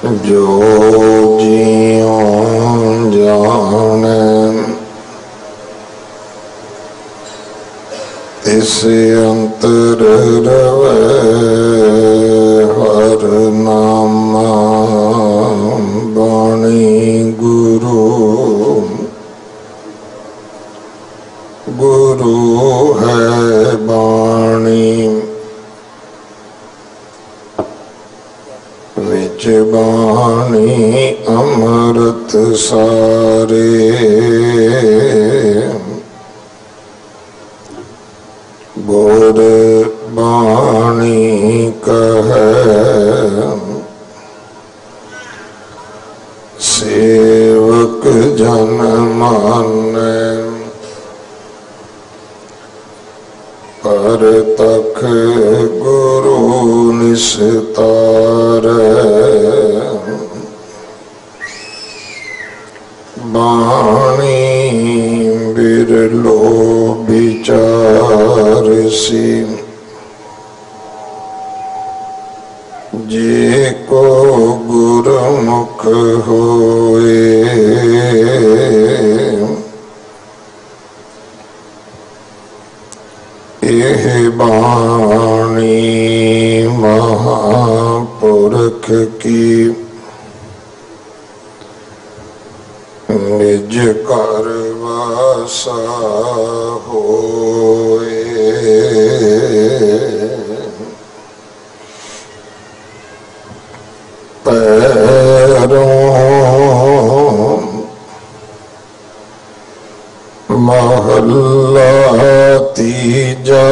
जो जियों जाने तिस अंतर रवे हर नामा बाणी गुरु गुरु है बाणी विच बाणी अमृत सारे गुर बाणी कहे सेवक जन माने पर तख गुरु निस्तार बाणी बिरलो विचार सी जे को गुरुमुख होए एह बाणी महापुरख की निज कर वासा होए पैरों महल्ला तीजा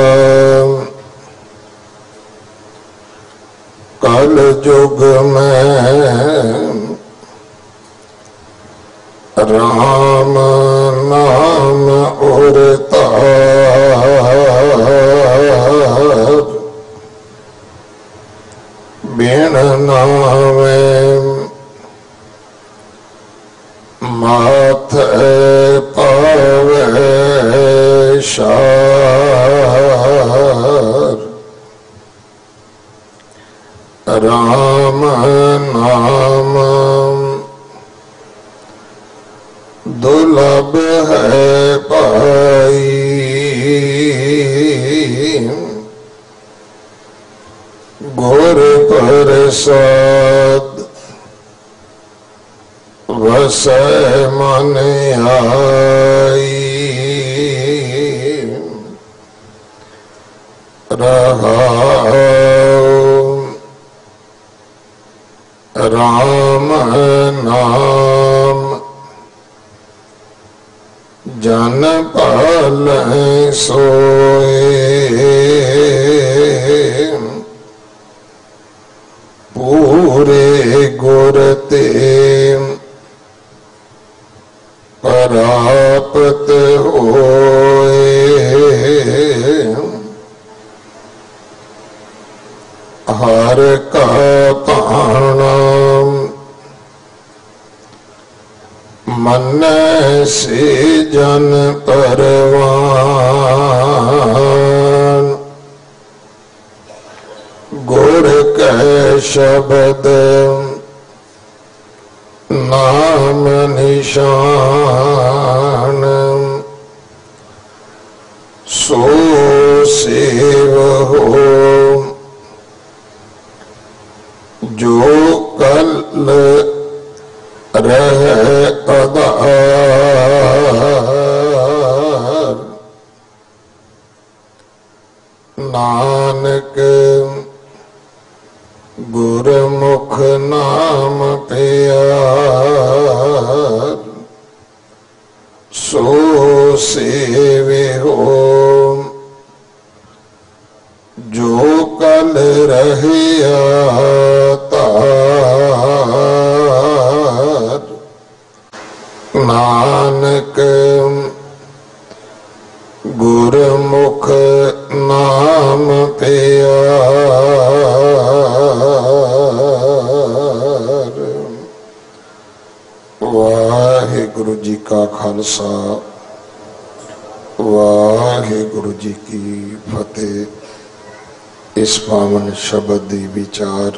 कल युग में राम नाम उरता बिन नामे माथे पावे शार राम नाम दुर्लभ है पाई गुर प्रसाद वसै मन आई रहा राम नाम जन पाल सोए पूरे गुर ते परापत होए हर का पाना मन से जन परवान गुर कै शब्द नाम निशान सो सेव हो जो कल रह अदार नानक गुरमुख नाम प्यार सो सेवे हो जो कल रहिया तार नानक गुरमुख नाम प्यार। वाहिगुरु जी का खालसा वाहिगुरु जी की फतेह। इस पावन शब्द दी विचार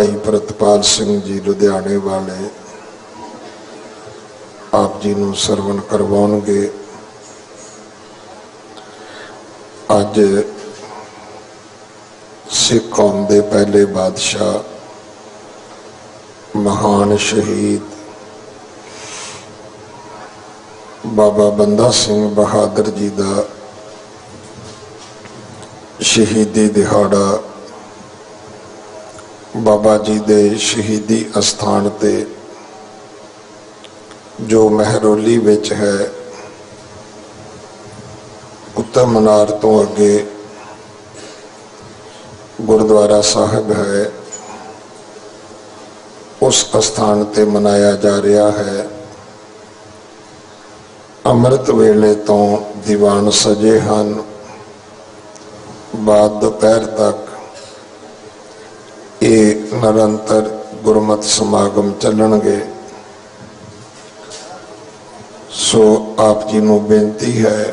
भाई प्रतपाल सिंह जी लुधियाने वाले आप जी नूं सरवण करवाउणगे। अज सिख कौम दे पहले बादशाह महान शहीद बाबा बंदा सिंह बहादुर जी का शहीदी दिहाड़ा बाबा जी दे शहीदी अस्थान ते जो महरौली विच है उत्तर मीनार तो अगे गुरुद्वारा साहिब है, उस स्थान ते मनाया जा रहा है। अमृत वेले तो दीवान सजे हैं, बाद दोपहर तक ये निरंतर गुरमत समागम चलणगे। सो आप जी नूं बेनती है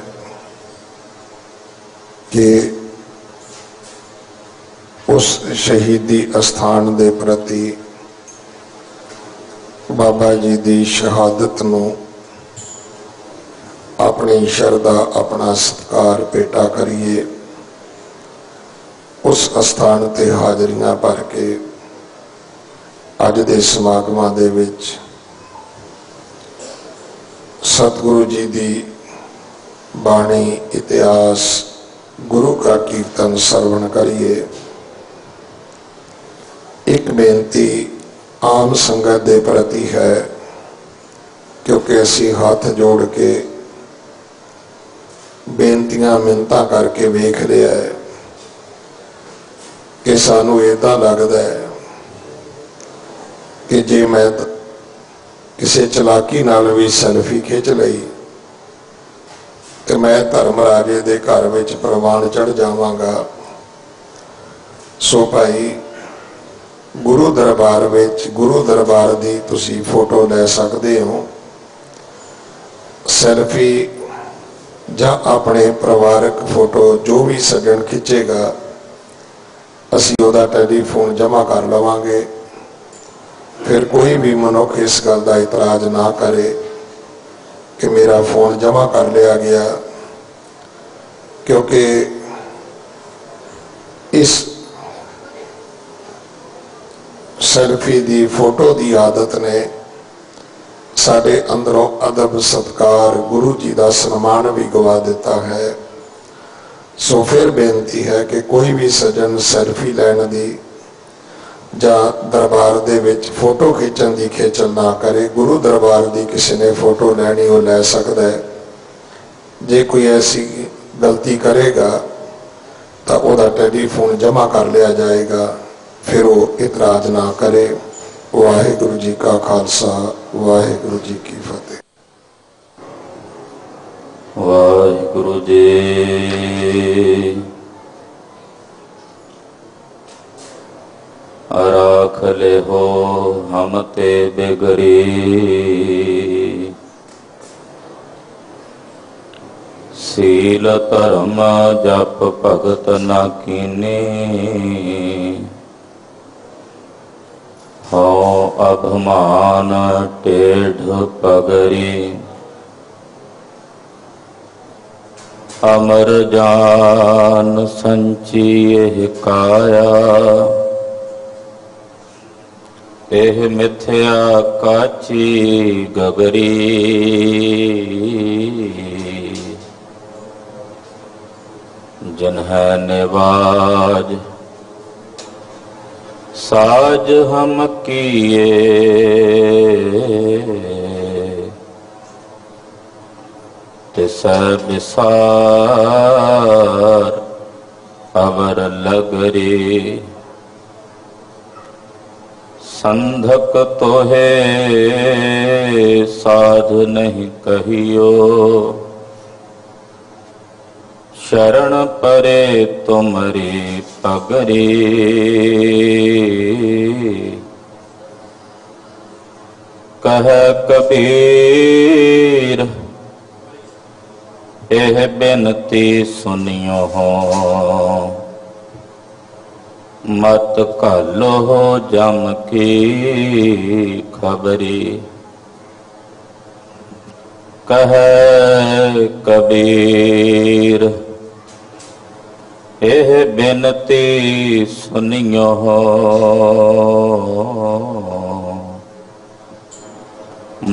कि उस शहीदी स्थान दे प्रति बाबा जी दी शहादत नूं अपनी श्रद्धा अपना सत्कार पेटा करिए। उस स्थान ते हाजरियां भर के अज दे समागमां दे विच सतगुरु जी दी बाणी इतिहास गुरु का कीर्तन सरवण करिए। एक बेनती आम संगत दे प्रति है, क्योंकि असी हाथ जोड़ के बेनतियां मिन्नतां करके वेख लिया है कि सानू इदां लगदा है कि जे मैं किसी चलाकी नाल भी सेल्फी खिंच लई तो मैं धर्मराजे दे घर विच प्रवान चढ़ जावांगा। सो भाई गुरु दरबार विच गुरु दरबार दी तुसी फोटो ले सकते हो। सेल्फी जां अपने परिवारक फोटो जो भी सज्जण खिंचेगा असी उहदा टैलीफोन जमा कर लवांगे। फिर कोई भी मनुख इस गल का इतराज ना करे कि मेरा फोन जमा कर लिया गया, क्योंकि इस सेल्फी दी फोटो दी आदत ने साडे अंदरों अदब सत्कार गुरु जी का सन्मान भी गवा दिता है। सो फिर बेनती है कि कोई भी सज्जन सेल्फी लैण दी जां दरबार दे विच फोटो खिंचण दी खेचल ना करे। गुरु दरबार दी किसी ने फोटो लैनी वो लै सकदा है। जे कोई ऐसी गलती करेगा तो वह टैलीफोन जमा कर लिया जाएगा, फिर वो इतराज ना करे। वाहिगुरु जी का खालसा वाहिगुरु जी की फतेह। वाहिगुरु जी राख ले हो हम ते बेगरी, सील धर्म जप भगत ना कीनी, हो अभिमान टेढ़ पगरी, अमर जान संचिए काया, एह मिथ्या काची गगरी, जिन्है निवाज साज हम किए, तिसै बिसार अवर लगरी, संधक तोहे साध नहीं कहियो, शरण परे तुमरी पगरी, कह कबीर एह बिनती सुनियो हो, मत घालो जम की खबरी। कहे कबीर एह बिनती सुनियो,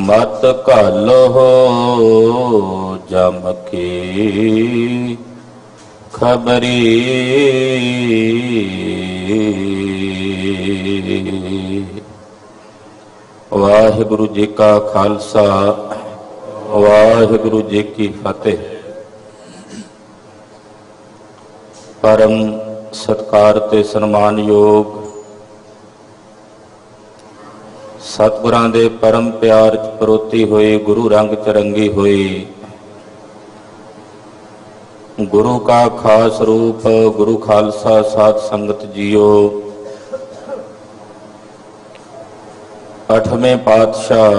मत घालो जम की खबरी। वाहिगुरु जी का खालसा, वाहिगुरु जी की फतेह। परम सत्कार ते सन्मानयोग सतगुरां दे परम प्यार च परोती होई, गुरु रंग च रंगी हुई, गुरु का खास रूप गुरु खालसा साध संगत जियो। 8वें पातशाह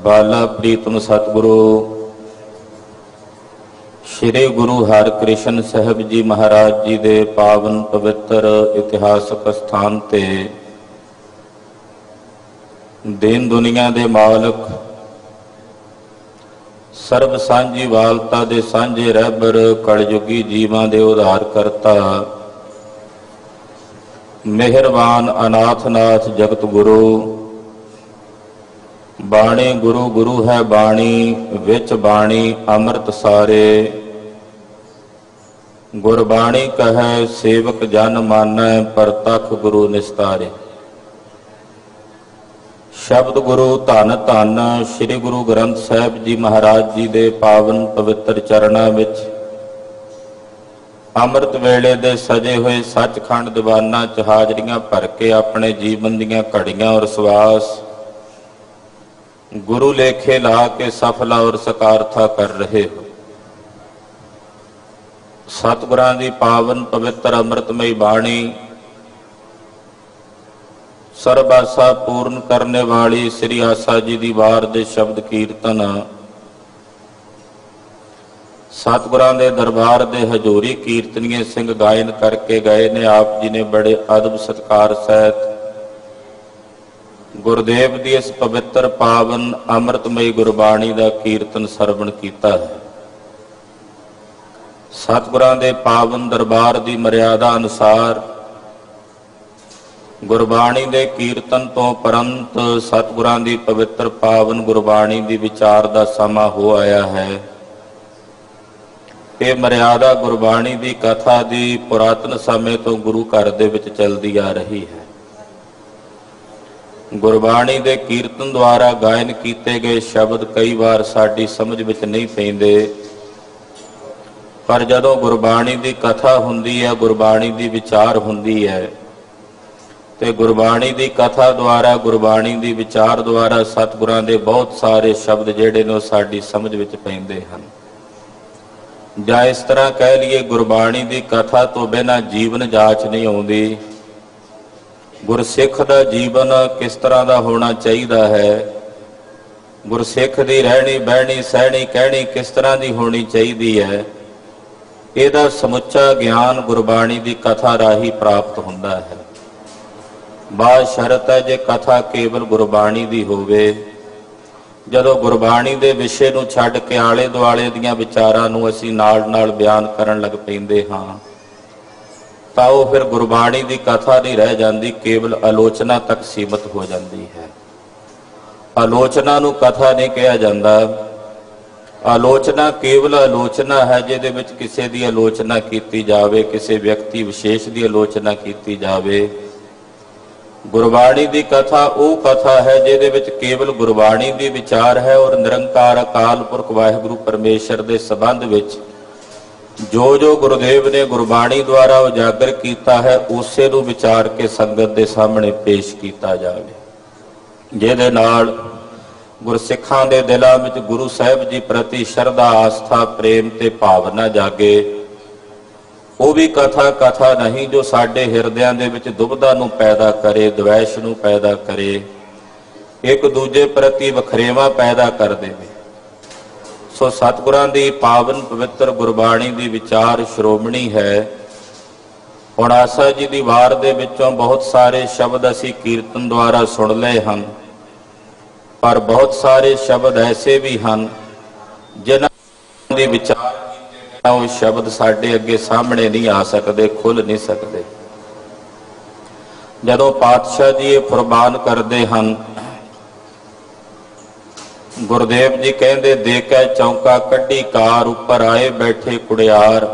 बाला प्रीतम सतगुरु श्री गुरु हरकृष्ण साहब जी महाराज जी दे पावन पवित्र इतिहासक स्थान ते दीन दुनिया दे मालक, सर्व सांझी वालता दे सांझे रहबर, कलयुगी जीवां दे उद्धार करता, मेहरबान अनाथनाथ जगत गुरु। बाणी गुरु गुरु है बाणी, विच बाणी अमृत सारे। गुरबाणी कहे सेवक जन मानै, परतख गुरु निस्तारे। शब्द गुरु धन धन श्री गुरु ग्रंथ साहिब जी महाराज जी दे पावन पवित्र चरणां विच अमृत वेले दे सजे हुए सचखंड दीवाना च हाजरियां भर के अपने जीवन दीयां घड़ियां और सवास गुरु लेखे ला के सफला और सकारथा कर रहे हो। सतगुरां दी पावन पवित्र अमृतमयी बाणी सर्वासा पूर्ण करने वाली श्री आसा जी दी वार दे शब्द कीर्तन सतगुरां दे दरबार दे हजूरी कीर्तनीय सिंह गायन करके गए ने। आप जी ने बड़े अदब सत्कार सहित गुरुदेव दी इस पवित्र पावन अमृतमयी गुरबाणी दा कीर्तन सरवण कीता है। सतगुरां दे पावन दरबार दी मर्यादा अनुसार गुरबाणी दे कीर्तन तो परंत सतगुरां दी पवित्र पावन गुरबाणी दी विचार दा समा हो आया है। ये मर्यादा गुरबाणी दी कथा दी पुरातन समय तो गुरु घर दे विच चलदी आ रही है। गुरबाणी दे कीर्तन द्वारा गायन कीते गए शब्द कई बार साडी समझ विच नहीं पैंदे, पर जदों गुरबाणी दी कथा हुंदी है, गुरबाणी दी विचार हुंदी है, ते गुरबाणी दी कथा द्वारा गुरबाणी दी विचार द्वारा सतगुरां दे बहुत सारे शब्द जिहड़े ने साडी समझ विच पैंदे हन। जां इस तरह कह लीए गुरबाणी दी कथा तो बिना जीवन जाच नहीं आउंदी। गुरसिख दा जीवन किस तरह दा होना चाहिदा है, गुरसिख दी रहनी बहनी सहनी कहनी किस तरह दी होनी चाहिदी है, इहदा समुच्चा ज्ञान गुरबाणी दी कथा राही प्राप्त हुंदा है। बात शरत है जे कथा केवल गुरबाणी दी होवे। जदों गुरबाणी दे विषय नूं छड्ड के आले दुआले दीयां विचारां नूं असीं नाल नाल बयान करन लग पैंदे हां तां ओह फिर गुरबाणी दी कथा नहीं रह जांदी, केवल आलोचना तक सीमित हो जांदी है। आलोचना नूं कथा नहीं कहा जांदा। आलोचना केवल आलोचना है जिहदे विच किसी दी आलोचना कीती जावे, किसी व्यक्ति विशेष दी आलोचना कीती जावे। गुरबाणी दी कथा वो कथा है जिहदे विच केवल गुरबाणी दी विचार है और निरंकार अकाल पुरख वाहिगुरु परमेश्वर दे संबंध विच जो जो गुरुदेव ने गुरबाणी द्वारा उजागर कीता है उसे नूं विचार के संगत दे सामने पेश कीता जावे, जिहदे नाल गुरसिखां दे दिलां विच गुरु साहिब जी प्रति शरधा आस्था प्रेम ते भावना जागे। वो भी कथा कथा नहीं जो साडे हिरदियां दे विच दुविधा नूं पैदा करे, द्वैश नूं पैदा करे, एक दूजे प्रति वखरेवा पैदा कर देवे। सो सतगुरां दी पावन पवित्र गुरबाणी दी विचार श्रोमणी है। ਹੁਣ ਆਸਾ जी ਦੀ ਵਾਰ ਦੇ ਵਿੱਚੋਂ ਬਹੁਤ ਸਾਰੇ ਸ਼ਬਦ ਅਸੀਂ ਕੀਰਤਨ ਦੁਆਰਾ ਸੁਣ ਲਏ ਹਨ, ਪਰ ਬਹੁਤ ਸਾਰੇ ਸ਼ਬਦ ਐਸੇ ਵੀ ਹਨ ਜਿਨ੍ਹਾਂ ਦੇ ਵਿਚਾਰ ਕੀਤੇ ਉਹ ਸ਼ਬਦ ਸਾਡੇ ਅੱਗੇ ਸਾਹਮਣੇ ਨਹੀਂ ਆ ਸਕਦੇ, ਖੁੱਲ ਨਹੀਂ ਸਕਦੇ। ਜਦੋਂ ਪਾਤਸ਼ਾਹ ਜੀ ਇਹ ਫਰਮਾਨ ਕਰਦੇ ਹਨ, ਗੁਰਦੇਵ ਜੀ ਕਹਿੰਦੇ ਦੇਖੈ ਚੌਂਕਾ ਕੱਢੀ ਕਾਰ ਉੱਪਰ ਆਏ ਬੈਠੇ ਕੁੜਿਆਰ,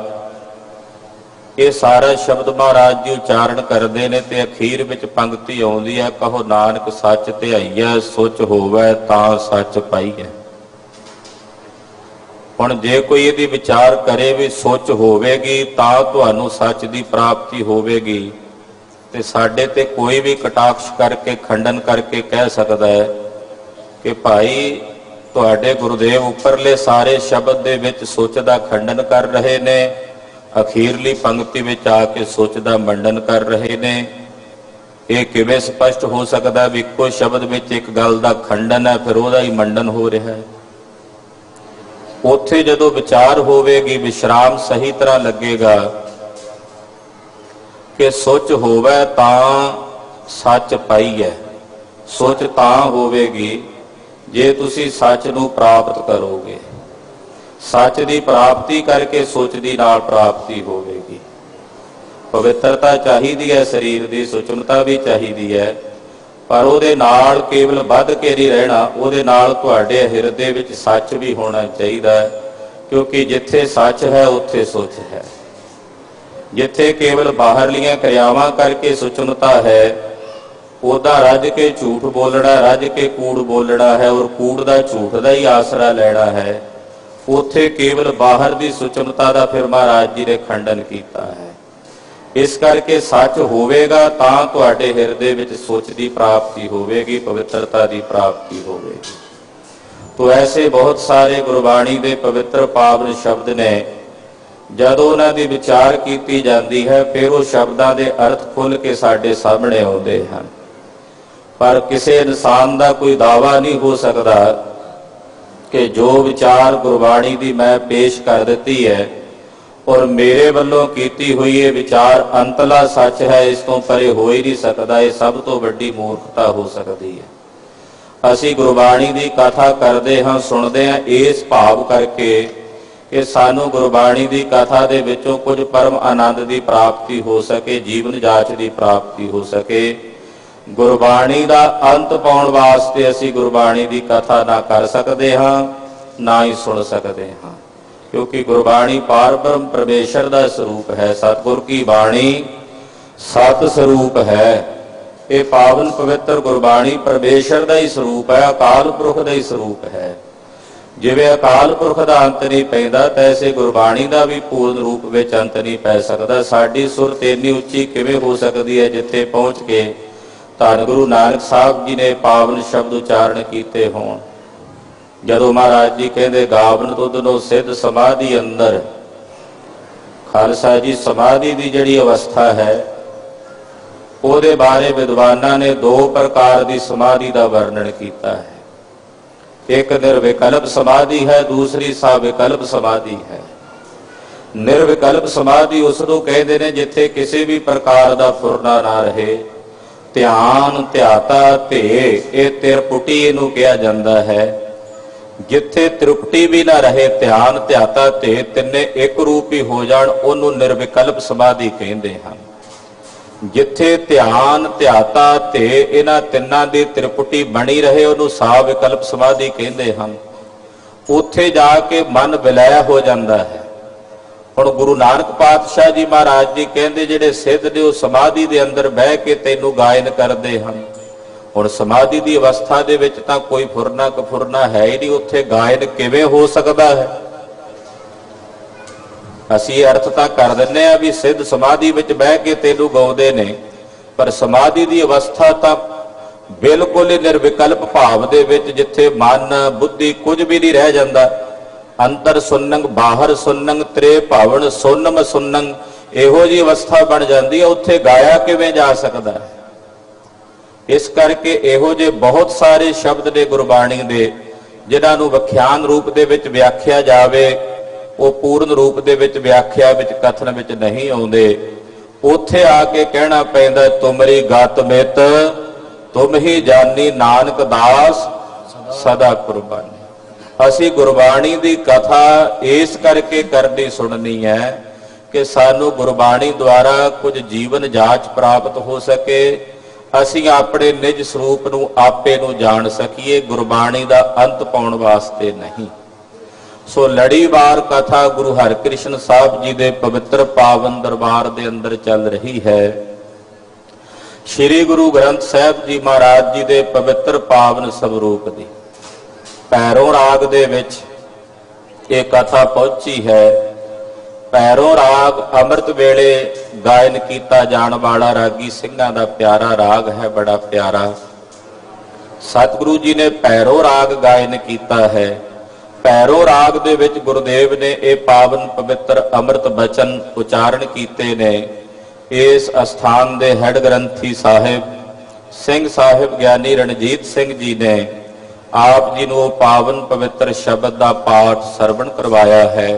ਇਹ ਸਾਰਾ ਸ਼ਬਦ ਮਹਾਰਾਜ ਜੀ ਉਚਾਰਨ ਕਰਦੇ ਨੇ ਤੇ ਅਖੀਰ ਵਿੱਚ ਪੰਕਤੀ ਆਉਂਦੀ ਹੈ, ਕਹੋ ਨਾਨਕ ਸੱਚ ਧਿਆਈਐ ਸੁਚ ਹੋਵੈ ਤਾਂ ਸੱਚ ਪਾਈਐ। ਹੁਣ ਜੇ ਕੋਈ ਇਹਦੀ ਵਿਚਾਰ ਕਰੇ ਵੀ ਸੁਚ ਹੋਵੇਗੀ ਤਾਂ ਤੁਹਾਨੂੰ ਸੱਚ ਦੀ ਪ੍ਰਾਪਤੀ ਹੋਵੇਗੀ, ਤੇ ਸਾਡੇ ਤੇ ਕੋਈ ਵੀ ਕਟਾਕਸ਼ ਕਰਕੇ ਖੰਡਨ ਕਰਕੇ ਕਹਿ ਸਕਦਾ ਹੈ ਕਿ ਭਾਈ ਤੁਹਾਡੇ ਗੁਰਦੇਵ ਉੱਪਰਲੇ ਸਾਰੇ ਸ਼ਬਦ ਦੇ ਵਿੱਚ ਸੁਚ ਦਾ ਖੰਡਨ ਕਰ ਰਹੇ ਨੇ, ਅਖੀਰਲੀ ਪੰਕਤੀ ਵਿੱਚ ਆ ਕੇ ਸੁਚ ਦਾ ਮੰਡਨ ਕਰ ਰਹੇ ਨੇ। ਇਹ ਕਿਵੇਂ ਸਪਸ਼ਟ ਹੋ ਸਕਦਾ ਵੀ ਇੱਕੋ ਸ਼ਬਦ ਵਿੱਚ ਇੱਕ ਗੱਲ ਦਾ ਖੰਡਨ ਹੈ ਫਿਰ ਉਹਦਾ ਹੀ ਮੰਡਨ ਹੋ ਰਿਹਾ ਹੈ। ਉੱਥੇ ਜਦੋਂ ਵਿਚਾਰ ਹੋਵੇਗੀ, ਵਿਸ਼ਰਾਮ ਸਹੀ ਤਰ੍ਹਾਂ ਲੱਗੇਗਾ ਕਿ ਸੁਚ ਹੋਵੇ ਤਾਂ ਸੱਚ ਪਾਈਐ। ਸੁਚ ਤਾਂ ਹੋਵੇਗੀ ਜੇ ਤੁਸੀਂ ਸੱਚ ਨੂੰ ਪ੍ਰਾਪਤ ਕਰੋਗੇ, ਸੱਚ ਦੀ ਪ੍ਰਾਪਤੀ ਕਰਕੇ ਸੁਚ ਦੀ ਨਾਲ ਪ੍ਰਾਪਤੀ ਹੋਵੇਗੀ। ਪਵਿੱਤਰਤਾ ਚਾਹੀਦੀ ਹੈ, ਸਰੀਰ ਦੀ ਸੁਚਮਤਾ ਵੀ ਚਾਹੀਦੀ ਹੈ, ਪਰ ਉਹਦੇ ਨਾਲ ਕੇਵਲ ਵੱਧ ਕੇ ਨਹੀਂ ਰਹਿਣਾ, ਉਹਦੇ ਨਾਲ ਤੁਹਾਡੇ ਹਿਰਦੇ ਵਿੱਚ ਸੱਚ ਵੀ ਹੋਣਾ ਚਾਹੀਦਾ ਹੈ, ਕਿਉਂਕਿ ਜਿੱਥੇ ਸੱਚ ਹੈ ਉੱਥੇ ਸੁਚ ਹੈ। ਜਿੱਥੇ ਕੇਵਲ ਬਾਹਰਲੀਆਂ ਕਿਰਿਆਵਾਂ ਕਰਕੇ ਸੁਚਮਤਾ ਹੈ, ਉਹਦਾ ਰੱਜ ਕੇ ਝੂਠ ਬੋਲਣਾ, ਰੱਜ ਕੇ ਕੂੜ ਬੋਲਣਾ ਹੈ ਔਰ ਕੂੜ ਦਾ ਝੂਠ ਦਾ ਹੀ ਆਸਰਾ ਲੈਣਾ ਹੈ, ਉੱਥੇ ਕੇਵਲ ਬਾਹਰ ਦੀ ਸੁਚਮਤਾ ਦਾ ਫਿਰ ਮਹਾਰਾਜ ਜੀ ਨੇ ਖੰਡਨ ਕੀਤਾ ਹੈ। ਇਸ ਕਰਕੇ ਸੱਚ ਹੋਵੇਗਾ ਤਾਂ ਤੁਹਾਡੇ ਹਿਰਦੇ ਵਿੱਚ ਸੁਚ ਦੀ ਪ੍ਰਾਪਤੀ ਹੋਵੇਗੀ, ਪਵਿੱਤਰਤਾ ਦੀ ਪ੍ਰਾਪਤੀ ਹੋਵੇਗੀ। ਤੋ ਐਸੇ ਬਹੁਤ ਸਾਰੇ ਗੁਰਬਾਣੀ ਦੇ ਪਵਿੱਤਰ ਪਾਵਨ ਸ਼ਬਦ ਨੇ, ਜਦੋਂ ਉਹਨਾਂ ਦੀ ਵਿਚਾਰ ਕੀਤੀ ਜਾਂਦੀ ਹੈ ਫਿਰ ਉਹ ਸ਼ਬਦਾਂ ਦੇ ਅਰਥ ਖੁੱਲ ਕੇ ਸਾਡੇ ਸਾਹਮਣੇ ਆਉਂਦੇ ਹਨ। ਪਰ ਕਿਸੇ ਇਨਸਾਨ ਦਾ ਕੋਈ ਦਾਅਵਾ ਨਹੀਂ ਹੋ ਸਕਦਾ ਕਿ ਜੋ ਵਿਚਾਰ ਗੁਰਬਾਣੀ ਦੀ ਮੈਂ ਪੇਸ਼ ਕਰ ਦਿੱਤੀ ਹੈ ਔਰ ਮੇਰੇ ਵੱਲੋਂ ਕੀਤੀ ਹੋਈ ਇਹ ਵਿਚਾਰ ਅੰਤਲਾ ਸੱਚ ਹੈ, ਇਸ ਤੋਂ ਪਰੇ ਹੋ ਹੀ ਨਹੀਂ ਸਕਦਾ। ਇਹ ਸਭ ਤੋਂ ਵੱਡੀ ਮੂਰਖਤਾ ਹੋ ਸਕਦੀ ਹੈ। ਅਸੀਂ ਗੁਰਬਾਣੀ ਦੀ ਕਥਾ ਕਰਦੇ ਹਾਂ, ਸੁਣਦੇ ਹਾਂ ਇਸ ਭਾਵ ਕਰਕੇ ਕਿ ਸਾਨੂੰ ਗੁਰਬਾਣੀ ਦੀ ਕਥਾ ਦੇ ਵਿੱਚੋਂ ਕੁਝ ਪਰਮ ਆਨੰਦ ਦੀ ਪ੍ਰਾਪਤੀ ਹੋ ਸਕੇ, ਜੀਵਨ ਜਾਚ ਦੀ ਪ੍ਰਾਪਤੀ ਹੋ ਸਕੇ। ਗੁਰਬਾਣੀ ਦਾ ਅੰਤ ਪਾਉਣ ਵਾਸਤੇ ਅਸੀਂ ਗੁਰਬਾਣੀ ਦੀ ਕਥਾ ਨਾ ਕਰ ਸਕਦੇ ਹਾਂ, ਨਾ ਹੀ ਸੁਣ ਸਕਦੇ ਹਾਂ, ਕਿਉਂਕਿ ਗੁਰਬਾਣੀ ਪਾਰ ਬ੍ਰਹਮ ਪਰਮੇਸ਼ਰ ਦਾ ਸਰੂਪ ਹੈ। ਸਤਿਗੁਰ ਕੀ ਬਾਣੀ ਸਤ ਸਰੂਪ ਹੈ। ਇਹ ਪਾਵਨ ਪਵਿੱਤਰ ਗੁਰਬਾਣੀ ਪਰਮੇਸ਼ਰ ਦਾ ਹੀ ਸਰੂਪ ਹੈ, ਅਕਾਲ ਪੁਰਖ ਦਾ ਹੀ ਸਰੂਪ ਹੈ। ਜਿਵੇਂ ਅਕਾਲ ਪੁਰਖ ਦਾ ਅੰਤ ਨਹੀਂ ਪੈਂਦਾ, ਤੈਸੇ ਗੁਰਬਾਣੀ ਦਾ ਵੀ ਪੂਰਨ ਰੂਪ ਵਿੱਚ ਅੰਤ ਨਹੀਂ ਪੈ ਸਕਦਾ। ਸਾਡੀ ਸੁਰਤ ਇੰਨੀ ਉੱਚੀ ਕਿਵੇਂ ਹੋ ਸਕਦੀ ਹੈ ਜਿੱਥੇ ਪਹੁੰਚ ਕੇ ਧੰਨ ਗੁਰੂ ਨਾਨਕ ਸਾਹਿਬ ਜੀ ਨੇ ਪਾਵਨ ਸ਼ਬਦ ਉਚਾਰਨ ਕੀਤੇ ਹੋਣ। ਜਦੋਂ ਮਹਾਰਾਜ ਜੀ ਕਹਿੰਦੇ ਗਾਵਨ ਤੁਧਨੋ ਸਿੱਧ ਸਮਾਧੀ ਅੰਦਰ, ਖਾਲਸਾ ਜੀ ਸਮਾਧੀ ਦੀ ਜਿਹੜੀ ਅਵਸਥਾ ਹੈ ਉਹਦੇ ਬਾਰੇ ਵਿਦਵਾਨਾਂ ਨੇ ਦੋ ਪ੍ਰਕਾਰ ਦੀ ਸਮਾਧੀ ਦਾ ਵਰਣਨ ਕੀਤਾ ਹੈ। ਇੱਕ ਨਿਰਵਿਕਲਪ ਸਮਾਧੀ ਹੈ, ਦੂਸਰੀ ਸਵਿਕਲਪ ਸਮਾਧੀ ਹੈ। ਨਿਰਵਿਕਲਪ ਸਮਾਧੀ ਉਸ ਨੂੰ ਕਹਿੰਦੇ ਨੇ ਜਿੱਥੇ ਕਿਸੇ ਵੀ ਪ੍ਰਕਾਰ ਦਾ ਫੁਰਨਾ ਨਾ ਰਹੇ, ਧਿਆਨ ਧਿਆਤਾ ਧੇ, ਇਹ ਤਿਰਪੁਟੀ ਇਹਨੂੰ ਕਿਹਾ ਜਾਂਦਾ ਹੈ। ਜਿੱਥੇ ਤ੍ਰਿਪਟੀ ਵੀ ਨਾ ਰਹੇ, ਧਿਆਨ ਧਿਆਤਾ ਧੇ ਤਿੰਨੇ ਇੱਕ ਰੂਪ ਹੀ ਹੋ ਜਾਣ, ਉਹਨੂੰ ਨਿਰਵਿਕਲਪ ਸਮਾਧੀ ਕਹਿੰਦੇ ਹਨ। ਜਿੱਥੇ ਧਿਆਨ ਧਿਆਤਾ ਧੇ ਇਹਨਾਂ ਤਿੰਨਾਂ ਦੀ ਤ੍ਰਿਪੁਟੀ ਬਣੀ ਰਹੇ, ਉਹਨੂੰ ਸਵਿਕਲਪ ਸਮਾਧੀ ਕਹਿੰਦੇ ਹਨ। ਉੱਥੇ ਜਾ ਕੇ ਮਨ ਵਿਲੈ ਹੋ ਜਾਂਦਾ ਹੈ। ਹੁਣ ਗੁਰੂ ਨਾਨਕ ਪਾਤਸ਼ਾਹ ਜੀ ਮਹਾਰਾਜ ਜੀ ਕਹਿੰਦੇ ਜਿਹੜੇ ਸਿੱਧ ਨੇ ਉਹ ਸਮਾਧੀ ਦੇ ਅੰਦਰ ਬਹਿ ਕੇ ਤੈਨੂੰ ਗਾਇਨ ਕਰਦੇ ਹਨ। ਹੁਣ ਸਮਾਧੀ ਦੀ ਅਵਸਥਾ ਦੇ ਵਿੱਚ ਤਾਂ ਕੋਈ ਫੁਰਨਾ ਕਫੁਰਨਾ ਹੈ ਹੀ ਨਹੀਂ, ਉੱਥੇ ਗਾਇਨ ਕਿਵੇਂ ਹੋ ਸਕਦਾ ਹੈ? ਅਸੀਂ ਅਰਥ ਤਾਂ ਕਰ ਦਿੰਦੇ ਆ ਵੀ ਸਿੱਧ ਸਮਾਧੀ ਵਿੱਚ ਬਹਿ ਕੇ ਤੈਨੂੰ ਗਾਉਂਦੇ ਨੇ, ਪਰ ਸਮਾਧੀ ਦੀ ਅਵਸਥਾ ਤਾਂ ਬਿਲਕੁਲ ਹੀ ਨਿਰਵਿਕਲਪ ਭਾਵ ਦੇ ਵਿੱਚ, ਜਿੱਥੇ ਮਨ ਬੁੱਧੀ ਕੁਝ ਵੀ ਨਹੀਂ ਰਹਿ ਜਾਂਦਾ। ਅੰਤਰ ਸੁਨੰਗ ਬਾਹਰ ਸੁਨੰਗ ਤ੍ਰੇ ਭਾਵਨ ਸੁਨਮ ਸੁਨੰਗ, ਇਹੋ ਜਿਹੀ ਅਵਸਥਾ ਬਣ ਜਾਂਦੀ ਹੈ। ਉੱਥੇ ਗਾਇਆ ਕਿਵੇਂ ਜਾ ਸਕਦਾ ਹੈ? ਇਸ ਕਰਕੇ ਇਹੋ ਜਿਹੇ ਬਹੁਤ ਸਾਰੇ ਸ਼ਬਦ ਨੇ ਗੁਰਬਾਣੀ ਦੇ ਜਿਨ੍ਹਾਂ ਨੂੰ ਵਿਖਿਆਨ ਰੂਪ ਦੇ ਵਿੱਚ ਵਿਆਖਿਆ ਜਾਵੇ ਉਹ ਪੂਰਨ ਰੂਪ ਦੇ ਵਿੱਚ ਵਿਆਖਿਆ ਵਿੱਚ ਕਥਨ ਵਿੱਚ ਨਹੀਂ ਆਉਂਦੇ। ਉੱਥੇ ਆ ਕੇ ਕਹਿਣਾ ਪੈਂਦਾ ਤੁਮਰੀ ਗਤ ਮਿਤ ਤੁਮ ਹੀ ਜਾਨੀ ਨਾਨਕ ਦਾਸ ਸਦਾ ਕੁਰਬਾਨੀ। ਅਸੀਂ ਗੁਰਬਾਣੀ ਦੀ ਕਥਾ ਇਸ ਕਰਕੇ ਕਰਨੀ ਸੁਣਨੀ ਹੈ ਕਿ ਸਾਨੂੰ ਗੁਰਬਾਣੀ ਦੁਆਰਾ ਕੁਝ ਜੀਵਨ ਜਾਚ ਪ੍ਰਾਪਤ ਹੋ ਸਕੇ, ਅਸੀਂ ਆਪਣੇ ਨਿਜ ਸਰੂਪ ਨੂੰ ਆਪੇ ਨੂੰ ਜਾਣ ਸਕੀਏ, ਗੁਰਬਾਣੀ ਦਾ ਅੰਤ ਪਾਉਣ ਵਾਸਤੇ ਨਹੀਂ। ਸੋ ਲੜੀਵਾਰ ਕਥਾ ਗੁਰੂ ਹਰਿਕ੍ਰਿਸ਼ਨ ਸਾਹਿਬ ਜੀ ਦੇ ਪਵਿੱਤਰ ਪਾਵਨ ਦਰਬਾਰ ਦੇ ਅੰਦਰ ਚੱਲ ਰਹੀ ਹੈ। ਸ੍ਰੀ ਗੁਰੂ ਗ੍ਰੰਥ ਸਾਹਿਬ ਜੀ ਮਹਾਰਾਜ ਜੀ ਦੇ ਪਵਿੱਤਰ ਪਾਵਨ ਸਵਰੂਪ ਦੀ ਭੈਰੋਂ ਰਾਗ ਦੇ ਵਿੱਚ ਇਹ ਕਥਾ ਪਹੁੰਚੀ ਹੈ। ਭੈਰੋਂ ਰਾਗ ਅੰਮ੍ਰਿਤ ਵੇਲੇ ਗਾਇਨ ਕੀਤਾ ਜਾਣ ਵਾਲਾ ਰਾਗੀ ਸਿੰਘਾਂ ਦਾ ਪਿਆਰਾ ਰਾਗ ਹੈ, ਬੜਾ ਪਿਆਰਾ। ਸਤਿਗੁਰੂ ਜੀ ਨੇ ਭੈਰੋਂ ਰਾਗ ਗਾਇਨ ਕੀਤਾ ਹੈ। ਭੈਰੋਂ ਰਾਗ ਦੇ ਵਿੱਚ ਗੁਰਦੇਵ ਨੇ ਇਹ ਪਾਵਨ ਪਵਿੱਤਰ ਅੰਮ੍ਰਿਤ ਬਚਨ ਉਚਾਰਨ ਕੀਤੇ ਨੇ। ਇਸ ਅਸਥਾਨ ਦੇ ਹੈਡ ਗ੍ਰੰਥੀ ਸਾਹਿਬ ਸਿੰਘ ਸਾਹਿਬ ਗਿਆਨੀ ਰਣਜੀਤ ਸਿੰਘ ਜੀ ਨੇ ਆਪ ਜੀ ਨੂੰ ਉਹ ਪਾਵਨ ਪਵਿੱਤਰ ਸ਼ਬਦ ਦਾ ਪਾਠ ਸਰਵਣ ਕਰਵਾਇਆ ਹੈ।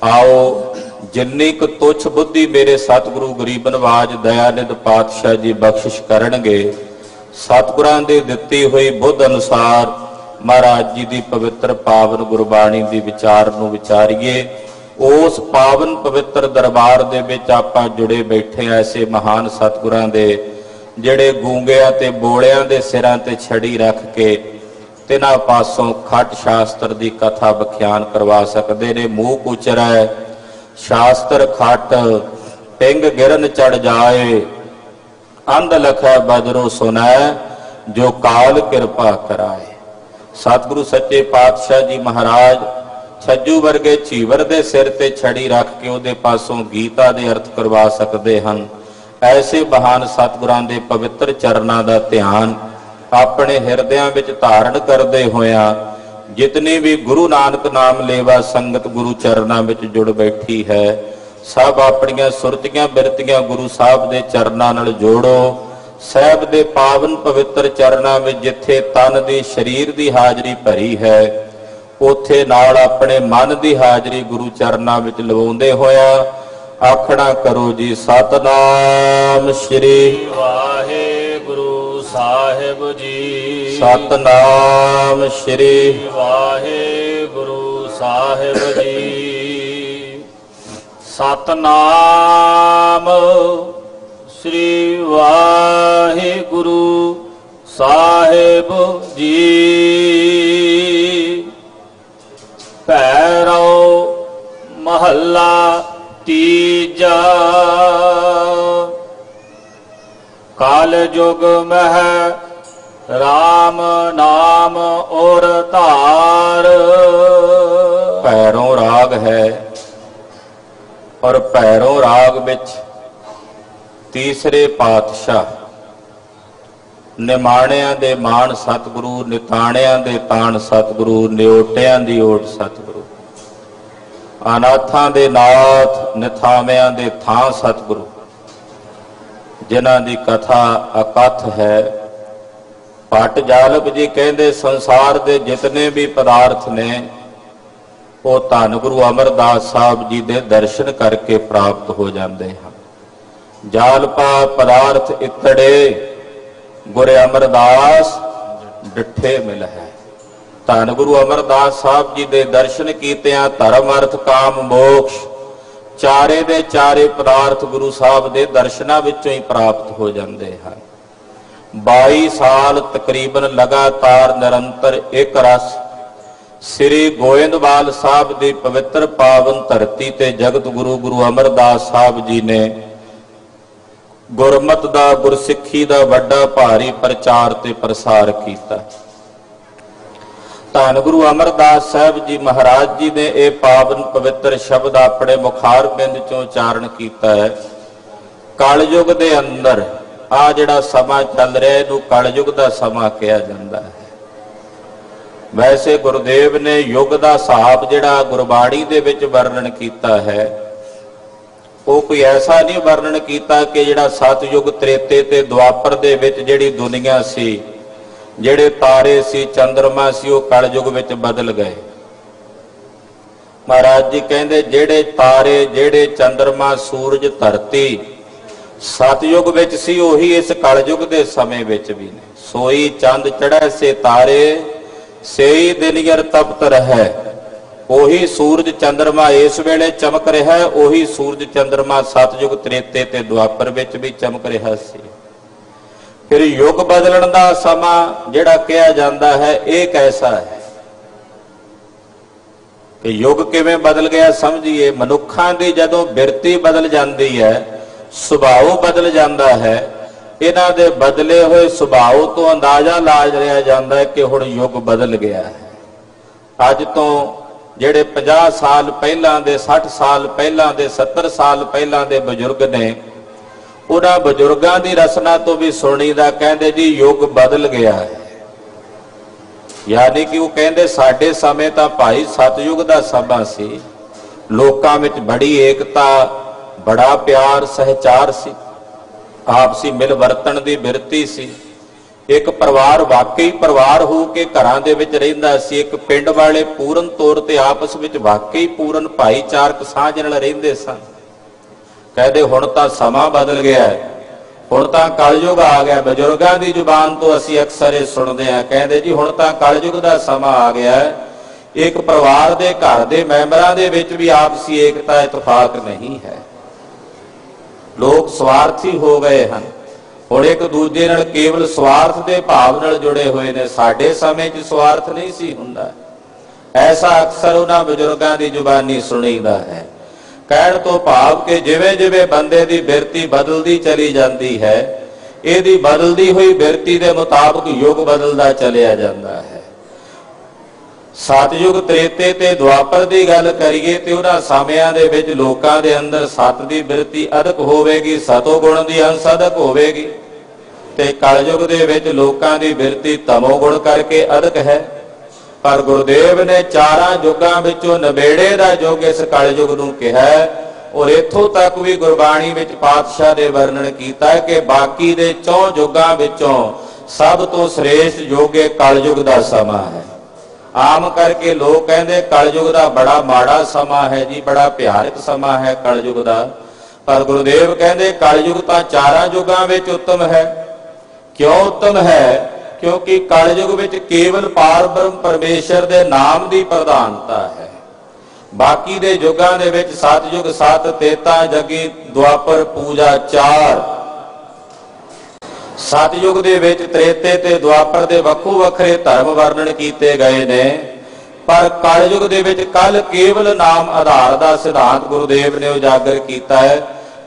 ਆਓ ਜਿੰਨੀ ਕੁ ਤੁੱਛ ਬੁੱਧੀ ਮੇਰੇ ਸਤਿਗੁਰੂ ਗਰੀਬ ਨਵਾਜ ਦਇਆਨਿਧ ਪਾਤਸ਼ਾਹ ਜੀ ਬਖਸ਼ਿਸ਼ ਕਰਨਗੇ, ਸਤਿਗੁਰਾਂ ਦੀ ਦਿੱਤੀ ਹੋਈ ਬੁੱਧ ਅਨੁਸਾਰ ਮਹਾਰਾਜ ਜੀ ਦੀ ਪਵਿੱਤਰ ਪਾਵਨ ਗੁਰਬਾਣੀ ਦੀ ਵਿਚਾਰ ਨੂੰ ਵਿਚਾਰੀਏ। ਉਸ ਪਾਵਨ ਪਵਿੱਤਰ ਦਰਬਾਰ ਦੇ ਵਿੱਚ ਆਪਾਂ ਜੁੜੇ ਬੈਠੇ ਆ ਐਸੇ ਮਹਾਨ ਸਤਿਗੁਰਾਂ ਦੇ, ਜਿਹੜੇ ਗੂੰਗਿਆਂ ਤੇ ਬੋਲਿਆਂ ਦੇ ਸਿਰਾਂ ਤੇ ਛੜੀ ਰੱਖ ਕੇ ਤਿਨਾਂ ਪਾਸੋਂ ਖੱਟ ਸ਼ਾਸਤਰ ਦੀ ਕਥਾ ਵਿਖਿਆਨ ਕਰਵਾ ਸਕਦੇ ਨੇ। ਮੂੰਹ ਕੁਚਰੈ ਸ਼ਾਸਤਰ ਖੱਟ ਪਿੰਗ ਗਿਰਨ ਚੜ ਜਾਏ, ਅੰਧ ਲਖੈ ਬਜਰੋ ਸੁਨੈ ਜੋ ਕਾਲ ਕਿਰਪਾ ਕਰਾਏ। ਸਤਿਗੁਰੂ ਸੱਚੇ ਪਾਤਸ਼ਾਹ ਜੀ ਮਹਾਰਾਜ ਛੱਜੂ ਵਰਗੇ ਝੀਵਰ ਦੇ ਸਿਰ ਤੇ ਛੜੀ ਰੱਖ ਕੇ ਉਹਦੇ ਪਾਸੋਂ ਗੀਤਾ ਦੇ ਅਰਥ ਕਰਵਾ ਸਕਦੇ ਹਨ। ਐਸੇ ਮਹਾਨ ਸਤਿਗੁਰਾਂ ਦੇ ਪਵਿੱਤਰ ਚਰਨਾਂ ਦਾ ਧਿਆਨ ਆਪਣੇ ਹਿਰਦਿਆਂ ਵਿੱਚ ਧਾਰਨ ਕਰਦੇ ਹੋਇਆਂ ਜਿਤਨੀ ਵੀ ਗੁਰੂ ਨਾਨਕ ਨਾਮ ਲੇਵਾ ਸੰਗਤ ਗੁਰੂ ਚਰਨਾਂ ਵਿੱਚ ਜੁੜ ਬੈਠੀ ਹੈ, ਸਭ ਆਪਣੀਆਂ ਸੁਰਤੀਆਂ ਬਿਰਤੀਆਂ ਗੁਰੂ ਸਾਹਿਬ ਦੇ ਚਰਨਾਂ ਨਾਲ ਜੋੜੋ। ਸਾਹਿਬ ਦੇ ਪਾਵਨ ਪਵਿੱਤਰ ਚਰਨਾਂ ਵਿੱਚ ਜਿੱਥੇ ਤਨ ਦੀ ਸਰੀਰ ਦੀ ਹਾਜ਼ਰੀ ਭਰੀ ਹੈ, ਉੱਥੇ ਨਾਲ ਆਪਣੇ ਮਨ ਦੀ ਹਾਜ਼ਰੀ ਗੁਰੂ ਚਰਨਾਂ ਵਿੱਚ ਲਵਾਉਂਦੇ ਹੋਇਆ ਆਖਣਾ ਕਰੋ ਜੀ ਸਤਨਾਮ ਸ੍ਰੀ ਵਾਹਿਗੁਰੂ ਸਾਹਿਬ ਜੀ। ਸਤਨਾਮ ਸ੍ਰੀ ਵਾਹਿਗੁਰੂ ਸਾਹਿਬ ਜੀ। ਸਤਨਾਮ ਸ੍ਰੀ ਵਾਹਿਗੁਰੂ ਸਾਹਿਬ ਜੀ। ਭੈਰੋਂ ਮਹੱਲਾ ਤੀਜਾ। ਕਾਲ ਜੁਗ ਮਹਿ ਰਾਮ ਨਾਮ ਔਰ ਧਾਰ। ਭੈਰੋਂ ਰਾਗ ਹੈ ਔਰ ਭੈਰੋਂ ਰਾਗ ਵਿੱਚ ਤੀਸਰੇ ਪਾਤਸ਼ਾਹ ਨਿਮਾਣਿਆਂ ਦੇ ਮਾਣ ਸਤਿਗੁਰੂ, ਨਿਤਾਣਿਆਂ ਦੇ ਤਾਣ ਸਤਿਗੁਰੂ, ਨਿਓਟਿਆਂ ਦੀ ਓਟ ਸਤਿਗੁਰੂ, ਅਨਾਥਾਂ ਦੇ ਨਾਥ, ਨਿਥਾਵਿਆਂ ਦੇ ਥਾਂ ਸਤਿਗੁਰੂ, ਜਿਨ੍ਹਾਂ ਦੀ ਕਥਾ ਅਕਥ ਹੈ। ਭੱਟ ਜਾਲਪ ਜੀ ਕਹਿੰਦੇ ਸੰਸਾਰ ਦੇ ਜਿਤਨੇ ਵੀ ਪਦਾਰਥ ਨੇ ਉਹ ਧੰਨ ਗੁਰੂ ਅਮਰਦਾਸ ਸਾਹਿਬ ਜੀ ਦੇ ਦਰਸ਼ਨ ਕਰਕੇ ਪ੍ਰਾਪਤ ਹੋ ਜਾਂਦੇ ਹਨ। ਜਾਲਪਾ ਪਦਾਰਥ ਇਤੜੇ ਗੁਰ ਅਮਰਦਾਸ ਡਿਠੇ ਮਿਲ ਹੈ। ਧੰਨ ਗੁਰੂ ਅਮਰਦਾਸ ਸਾਹਿਬ ਜੀ ਦੇ ਦਰਸ਼ਨ ਕੀਤਿਆਂ ਧਰਮ ਅਰਥ ਕਾਮ ਮੋਕਸ਼ ਚਾਰੇ ਦੇ ਚਾਰੇ ਪਦਾਰਥ ਗੁਰੂ ਸਾਹਿਬ ਦੇ ਦਰਸ਼ਨਾਂ ਵਿੱਚੋਂ ਹੀ ਪ੍ਰਾਪਤ ਹੋ ਜਾਂਦੇ ਹਨ। 22 ਸਾਲ ਤਕਰੀਬਨ ਲਗਾਤਾਰ ਨਿਰੰਤਰ ਇੱਕ ਰਸ ਸ੍ਰੀ ਗੋਇੰਦਵਾਲ ਸਾਹਿਬ ਦੀ ਪਵਿੱਤਰ ਪਾਵਨ ਧਰਤੀ ਤੇ ਜਗਤ ਗੁਰੂ ਗੁਰੂ ਅਮਰਦਾਸ ਸਾਹਿਬ ਜੀ ਨੇ ਗੁਰਮਤ ਦਾ, ਗੁਰਸਿੱਖੀ ਦਾ ਵੱਡਾ ਭਾਰੀ ਪ੍ਰਚਾਰ ਤੇ ਪ੍ਰਸਾਰ ਕੀਤਾ। ਧੰਨ ਗੁਰੂ ਅਮਰਦਾਸ ਸਾਹਿਬ ਜੀ ਮਹਾਰਾਜ ਜੀ ਨੇ ਇਹ ਪਾਵਨ ਪਵਿੱਤਰ ਸ਼ਬਦ ਆਪਣੇ ਮੁਖਾਰ ਬਿੰਦ ਚੋਂ ਉਚਾਰਨ ਕੀਤਾ ਹੈ। ਕਲਯੁਗ ਦੇ ਅੰਦਰ ਆ ਜਿਹੜਾ ਸਮਾਂ ਚੱਲ ਰਿਹਾ ਇਹਨੂੰ ਕਲਯੁਗ ਦਾ ਸਮਾਂ ਕਿਹਾ ਜਾਂਦਾ ਹੈ। ਵੈਸੇ ਗੁਰਦੇਵ ਨੇ ਯੁੱਗ ਦਾ ਹਿਸਾਬ ਜਿਹੜਾ ਗੁਰਬਾਣੀ ਦੇ ਵਿੱਚ ਵਰਣਨ ਕੀਤਾ ਹੈ ਉਹ ਕੋਈ ਐਸਾ ਨਹੀਂ ਵਰਣਨ ਕੀਤਾ ਕਿ ਜਿਹੜਾ ਸਤਯੁਗ, ਤ੍ਰੇਤੇ ਤੇ ਦੁਆਪਰ ਦੇ ਵਿੱਚ ਜਿਹੜੀ ਦੁਨੀਆ ਸੀ, ਜਿਹੜੇ ਤਾਰੇ ਸੀ, ਚੰਦਰਮਾ ਸੀ, ਉਹ ਕਲਯੁਗ ਵਿੱਚ ਬਦਲ ਗਏ। ਮਹਾਰਾਜ ਜੀ ਕਹਿੰਦੇ ਜਿਹੜੇ ਤਾਰੇ, ਜਿਹੜੇ ਚੰਦਰਮਾ, ਸੂਰਜ, ਧਰਤੀ सतयुग विच सी ओही इस कलयुग के समय विच भी ने। सोई चंद चढ़ै से तारे, सेई दिनियर तपत रहे। ओही सूरज चंद्रमा इस वेले चमक रहा है, ओही सूरज चंद्रमा सतयुग त्रेते ते द्वापर विच भी चमक रहा सी। फिर युग बदलण दा समा जिहड़ा कहा जाता है, यह कैसा है कि युग किवें बदल गया? समझिए, मनुखां दी जदों बिरती बदल जाती है, सुभाव बदल जाता है, इन्हां दे बदले हुए सुभाव तो अंदाजा ला लिया जाता है कि हुण युग बदल गया है। अज तो ਜਿਹੜੇ 50 साल ਪਹਿਲਾਂ ਦੇ, 60 साल ਪਹਿਲਾਂ ਦੇ, 70 साल ਪਹਿਲਾਂ ਦੇ ਬਜ਼ੁਰਗ ਨੇ, ਉਹਨਾਂ ਬਜ਼ੁਰਗਾਂ ਦੀ ਰਸਨਾ ਤੋਂ ਵੀ ਸੁਣੀਦਾ, ਕਹਿੰਦੇ ਜੀ ਯੁੱਗ ਬਦਲ ਗਿਆ ਹੈ। ਯਾਨੀ ਕਿ ਉਹ ਕਹਿੰਦੇ ਸਾਡੇ ਸਮੇਂ ਤਾਂ ਭਾਈ ਸਤਯੁਗ ਦਾ ਸਮਾਂ ਸੀ, ਲੋਕਾਂ ਵਿੱਚ ਬੜੀ ਏਕਤਾ, ਬੜਾ ਪਿਆਰ ਸਹਿਚਾਰ ਸੀ, ਆਪਸੀ ਮਿਲ ਵਰਤਣ ਦੀ ਬਿਰਤੀ ਸੀ। एक परिवार वाकई परिवार हो के घरां दे विच रहिंदा सी। एक पिंड वाले पूर्ण तौर ते आपस विच वाकई पूर्ण भाईचारक साझ नाल रहिंदे सन। कहदे हुण तां समां बदल गया है, हुण तां कलयुग आ गया। बजुर्गां दी जुबान तो असीं अक्सर इह सुणदे आ, कहदे जी हुण तां कलयुग दा समां आ गया है। एक परिवार दे घर दे मैंबरां दे विच भी आपसी एकता इतफाक नहीं है, लोग स्वार्थी हो गए हैं। हुण एक दूजे नाल केवल स्वार्थ के भाव नाल जुड़े हुए ने। साडे समय च स्वार्थ नहीं सी हुंदा, ऐसा अक्सर उन्हां बजुर्गां दी जुबानी सुणीदा है। कहण तो भाव कि जिवें जिवें बंदे दी बिरती बदलदी चली जाती है, इहदी बदलदी हुई बिरती के मुताबिक युग बदलदा चलिया जाता है। सतयुग त्रेते ते द्वापर की गल करिए तो उन्हां समयां दे विच लोकां दे अंदर सत की बिरती अधिक होवेगी, सतोगुण की अंश अधिक होवेगी, ते कलयुग दे विच लोकां दी बिरती तमोगुण करके अधिक है। पर गुरुदेव ने चारां युगां विचों नबेड़े दा युग इस कलयुग नूं कहा है। और इत्थों तक भी गुरबाणी विच पातशाह ने वर्णन किया है कि बाकी दे 4 युगां विचों सब तो श्रेष्ठ युग कलयुग दा समा है। आम करके लोग कहते कलयुग का बड़ा माड़ा समा है जी, बड़ा भयानक समा है कलयुग का। पर गुरुदेव कहते कलयुग तो 4 युगां विच उत्तम है। क्यों उत्तम है? क्योंकि कलयुग विच केवल पारब्रह्म परमेश्वर के नाम की प्रधानता है। बाकी दे युगां दे विच सतयुग 7, तेता जगी, द्वापर, पूजा 4। सतयुग दे विच त्रेते ते द्वापर दे वखो वखरे धर्म वर्णन किए गए ने। पर कलयुग दे विच कल केवल नाम आधार का सिद्धांत गुरुदेव ने उजागर किया है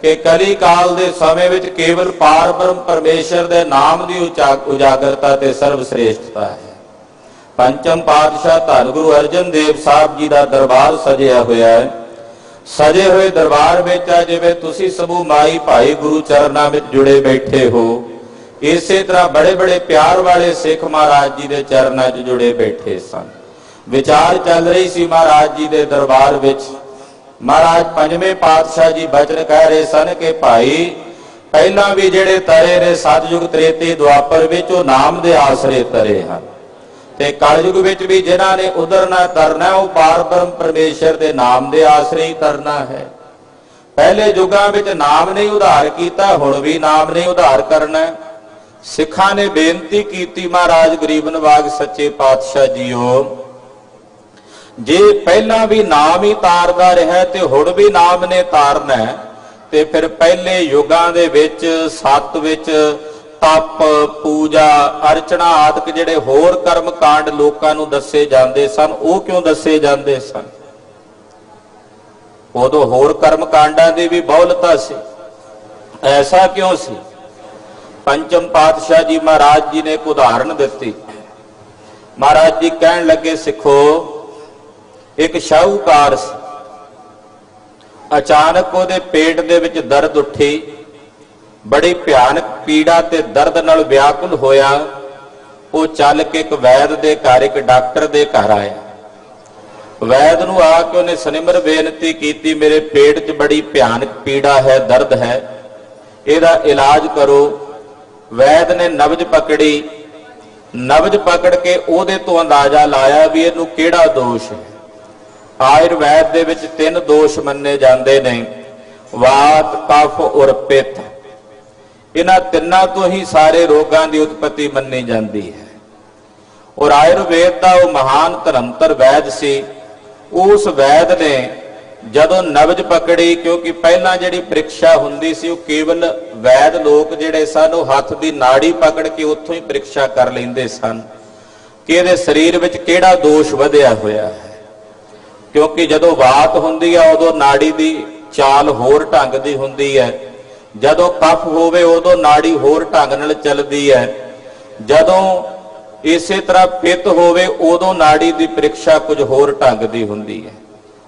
कि कली काल दे समय विच केवल पारब्रह्म परमेश्वर दे नाम की उजागरता ते सर्वश्रेष्ठता है। पंचम पातशाह धन गुरु अर्जन देव साहब जी का दरबार सजिया होया है। सजे हुए दरबार विच जिवें तुसीं समूह माई भाई गुरु चरनां विच जुड़े बैठे हो, इसे तरह बड़े बड़े प्यार वाले सिख महाराज जी के चरणों च जुड़े बैठे सन। विचार चल रही सी महाराज जी के दरबार विच। महाराज पंजवें पातशाह जी बचन कह रहे सन कि भाई पहला भी जेड़े तरे ने सतयुग त्रेते द्वापर विच वो नाम दे आसरे तरे हैं, ते कलयुग विच भी जिन्हां ने उधरना तरना वो पारब्रह्म परमेश्वर के नाम दे आसरे ही तरना है। पहले युगां विच नाम नहीं उधार किया, हुण भी नाम नहीं उधार करना है। सिखा ने बेनती की महाराज गरीब नवाज सच्चे पातशाह जीओ, जे पहला भी नाम ही तारदा रहा ते हुण भी नाम ने तारना है, ते फिर पहले युगां दे विच सत विच तप, पूजा, अर्चना आदि जिहड़े होर कर्म कांड लोकां नूं दस्से जांदे सन, वो क्यों दस्से जांदे सन? उदों होर कर्म कांडां दी भी बहुलता सी, ऐसा क्यों सी? पंचम पातशाह जी महाराज जी ने एक उदाहरण दी। महाराज जी कहन लगे, सिखो एक शाहूकार सी, अचानक उहदे पेट दे विच दर्द उठी, बड़ी भयानक पीड़ा ते दर्द नाल व्याकुल होया। वो चल के एक वैद दे घर, एक डॉक्टर दे घर आया। वैद नूं आके उन्हें सनिमर बेनती की, मेरे पेट च बड़ी भयानक पीड़ा है, दर्द है, इहदा इलाज करो। वैद ने नब्ज पकड़ी, नब्ज पकड़ के ओदे तो अंदाजा लाया भी इहनूं किहड़ा दोष है। आयुर्वैद दे विच 3 दोष मन्ने जांदे ने, वात, कफ और पित्त। इन्हां तिन्नां तो ही सारे रोगां की उत्पत्ति मन्नी जाती है। और आयुर्वेद का वो महान धर्मतर वैद सी, उस वैद ने जदों नब्ज पकड़ी, क्योंकि पहला जिहड़ी परीक्षा हुंदी सी केवल वैद लोग जिहड़े सन वो हथ की नाड़ी पकड़ के उत्थों ही परीक्षा कर लैंदे सन कि इहदे शरीर विच किहड़ा दोष वधिया होया है। क्योंकि जदों वात हुंदी है उदों नाड़ी की चाल होर ढंग की हुंदी है, जदों कफ होवे उदों नाड़ी होर ढंग नाल चलदी है, जदों इसे तरह पित्त होवे उदों नाड़ी की परीक्षा कुछ होर ढंग की हुंदी है।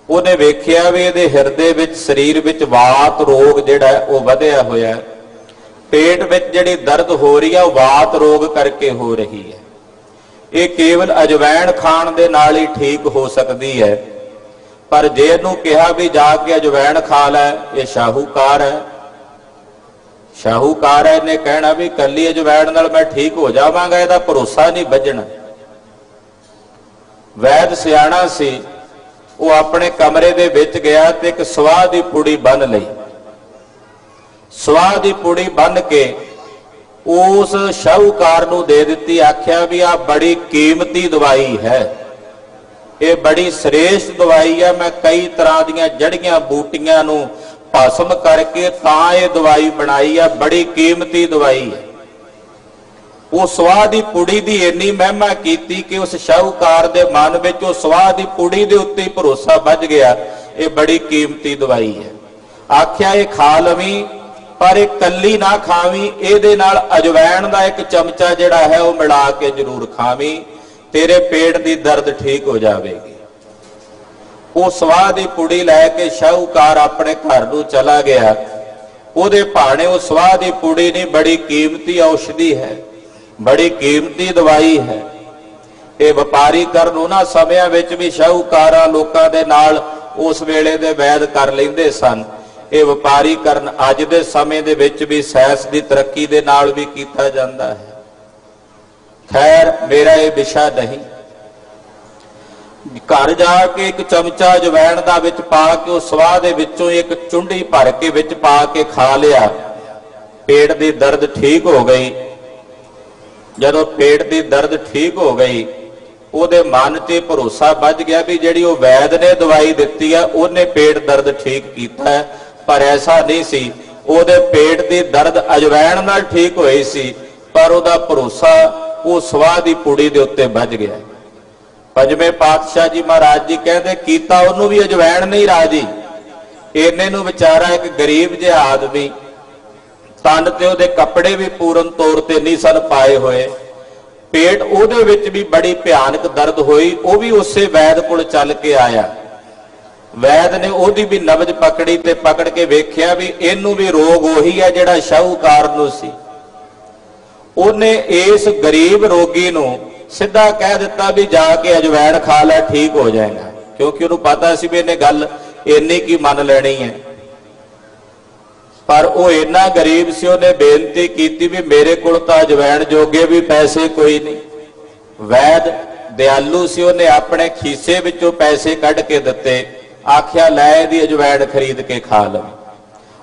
उन्हें वेख्या भी इहदे हिरदे विच शरीर विच वात रोग जिहड़ा वो वधिया होया है, पेट विच जिहड़ी दर्द हो रही है वात रोग करके हो रही है। ये केवल अजवैन खाण दे नाल ही ठीक हो सकती है। पर जे इहनूं कहा भी जाके अजवैन खा लै, ये शाहूकार है। शाहूकार है, इन्हें कहना भी कली अजवैन नाल मैं ठीक हो जावांगा, इहदा भरोसा नहीं बजना। वैद सियाणा सी, वो अपने कमरे दे विच गया ते एक स्वाह दी पुड़ी बन लई। स्वाह दी पुड़ी बन के उस शाहूकार नूं दे दिती, आख्या भी आ बड़ी कीमती दवाई है, ये बड़ी श्रेष्ठ दवाई है, मैं कई तरह दीयां जड़ियां बूटियां नूं भस्म करके तां ये दवाई बनाई है, बड़ी कीमती दवाई है। वो स्वाह दी पुड़ी दी इन्नी महिमा कीती कि उस शाहूकार दे मन विच उस स्वाह दी पुड़ी दे उत्ते ही भरोसा बज गया, ये बड़ी कीमती दवाई है। आख्या ये खा लवी, पर एक कली ना खावी, इहदे नाल अजवैन दा एक चमचा जिहड़ा है वो मिला के जरूर खावी, तेरे पेट दी दर्द ठीक हो जाएगी। वो स्वाह दी पुड़ी लैके शाहूकार अपने घर नूं चला गया। उहदे भाणे उस स्वाह दी पुड़ी नहीं, बड़ी कीमती औषधि है, बड़ी कीमती दवाई है। ये व्यापारीकरण उन्हां समयां विच भी शाहूकारां लोकां दे नाल उस वेले दे वैद कर लैंदे सन। ये व्यापारीकरण अज दे समय दे विच भी साइंस दी तरक्की दे नाल भी कीता जांदा है। खैर मेरा ये विषा नहीं। घर जाके एक चमचा अजवैन दा विच पा के उस स्वाह दे विचों एक चुंडी भर के विच पा के खा लिया, पेट दी दर्द ठीक हो गई। जदों पेट दी दर्द ठीक हो गई, उहदे मन ते भरोसा बज गया भी जिहड़ी वो वैद ने दवाई दित्ती है उहने पेट दर्द ठीक कीता है। पर ऐसा नहीं सी, उहदे पेट दी दर्द अजवैन नाल ठीक होई सी, पर उहदा भरोसा वो स्वाह दी पुड़ी दे उत्ते बज गया। पंजवें पातशाह जी महाराज जी कहते कीता उहनूं भी अजवैन नहीं राजी। इन्ने नूं विचारा एक गरीब जिहा आदमी, तन ते उहदे कपड़े भी पूरन तौर ते नहीं सन पाए हुए, पेट उहदे विच भी बड़ी भयानक दर्द होई, वो भी उसे वैद कोल चल के आया। वैद ने ओहदी भी नब्ज पकड़ी ते पकड़ के वेख्या भी इहनूं भी रोग ओही है जिहड़ा शाहूकार नूं सी। उहने इस गरीब रोगी नूं सीधा कह दिता भी जाके अजवैन खा लै, ठीक हो जाएगा, क्योंकि उहनूं पता सी भी इहने गल इन्नी की मन लैनी है। पर वो इन्ना गरीब से उन्हें बेनती की भी मेरे को अजवैन जोगे भी पैसे कोई नहीं। वैद दयालु से उन्हें अपने खीसे विचों पैसे कढ़ के दिते, आख्या लै दी अजवैन खरीद के खा लो।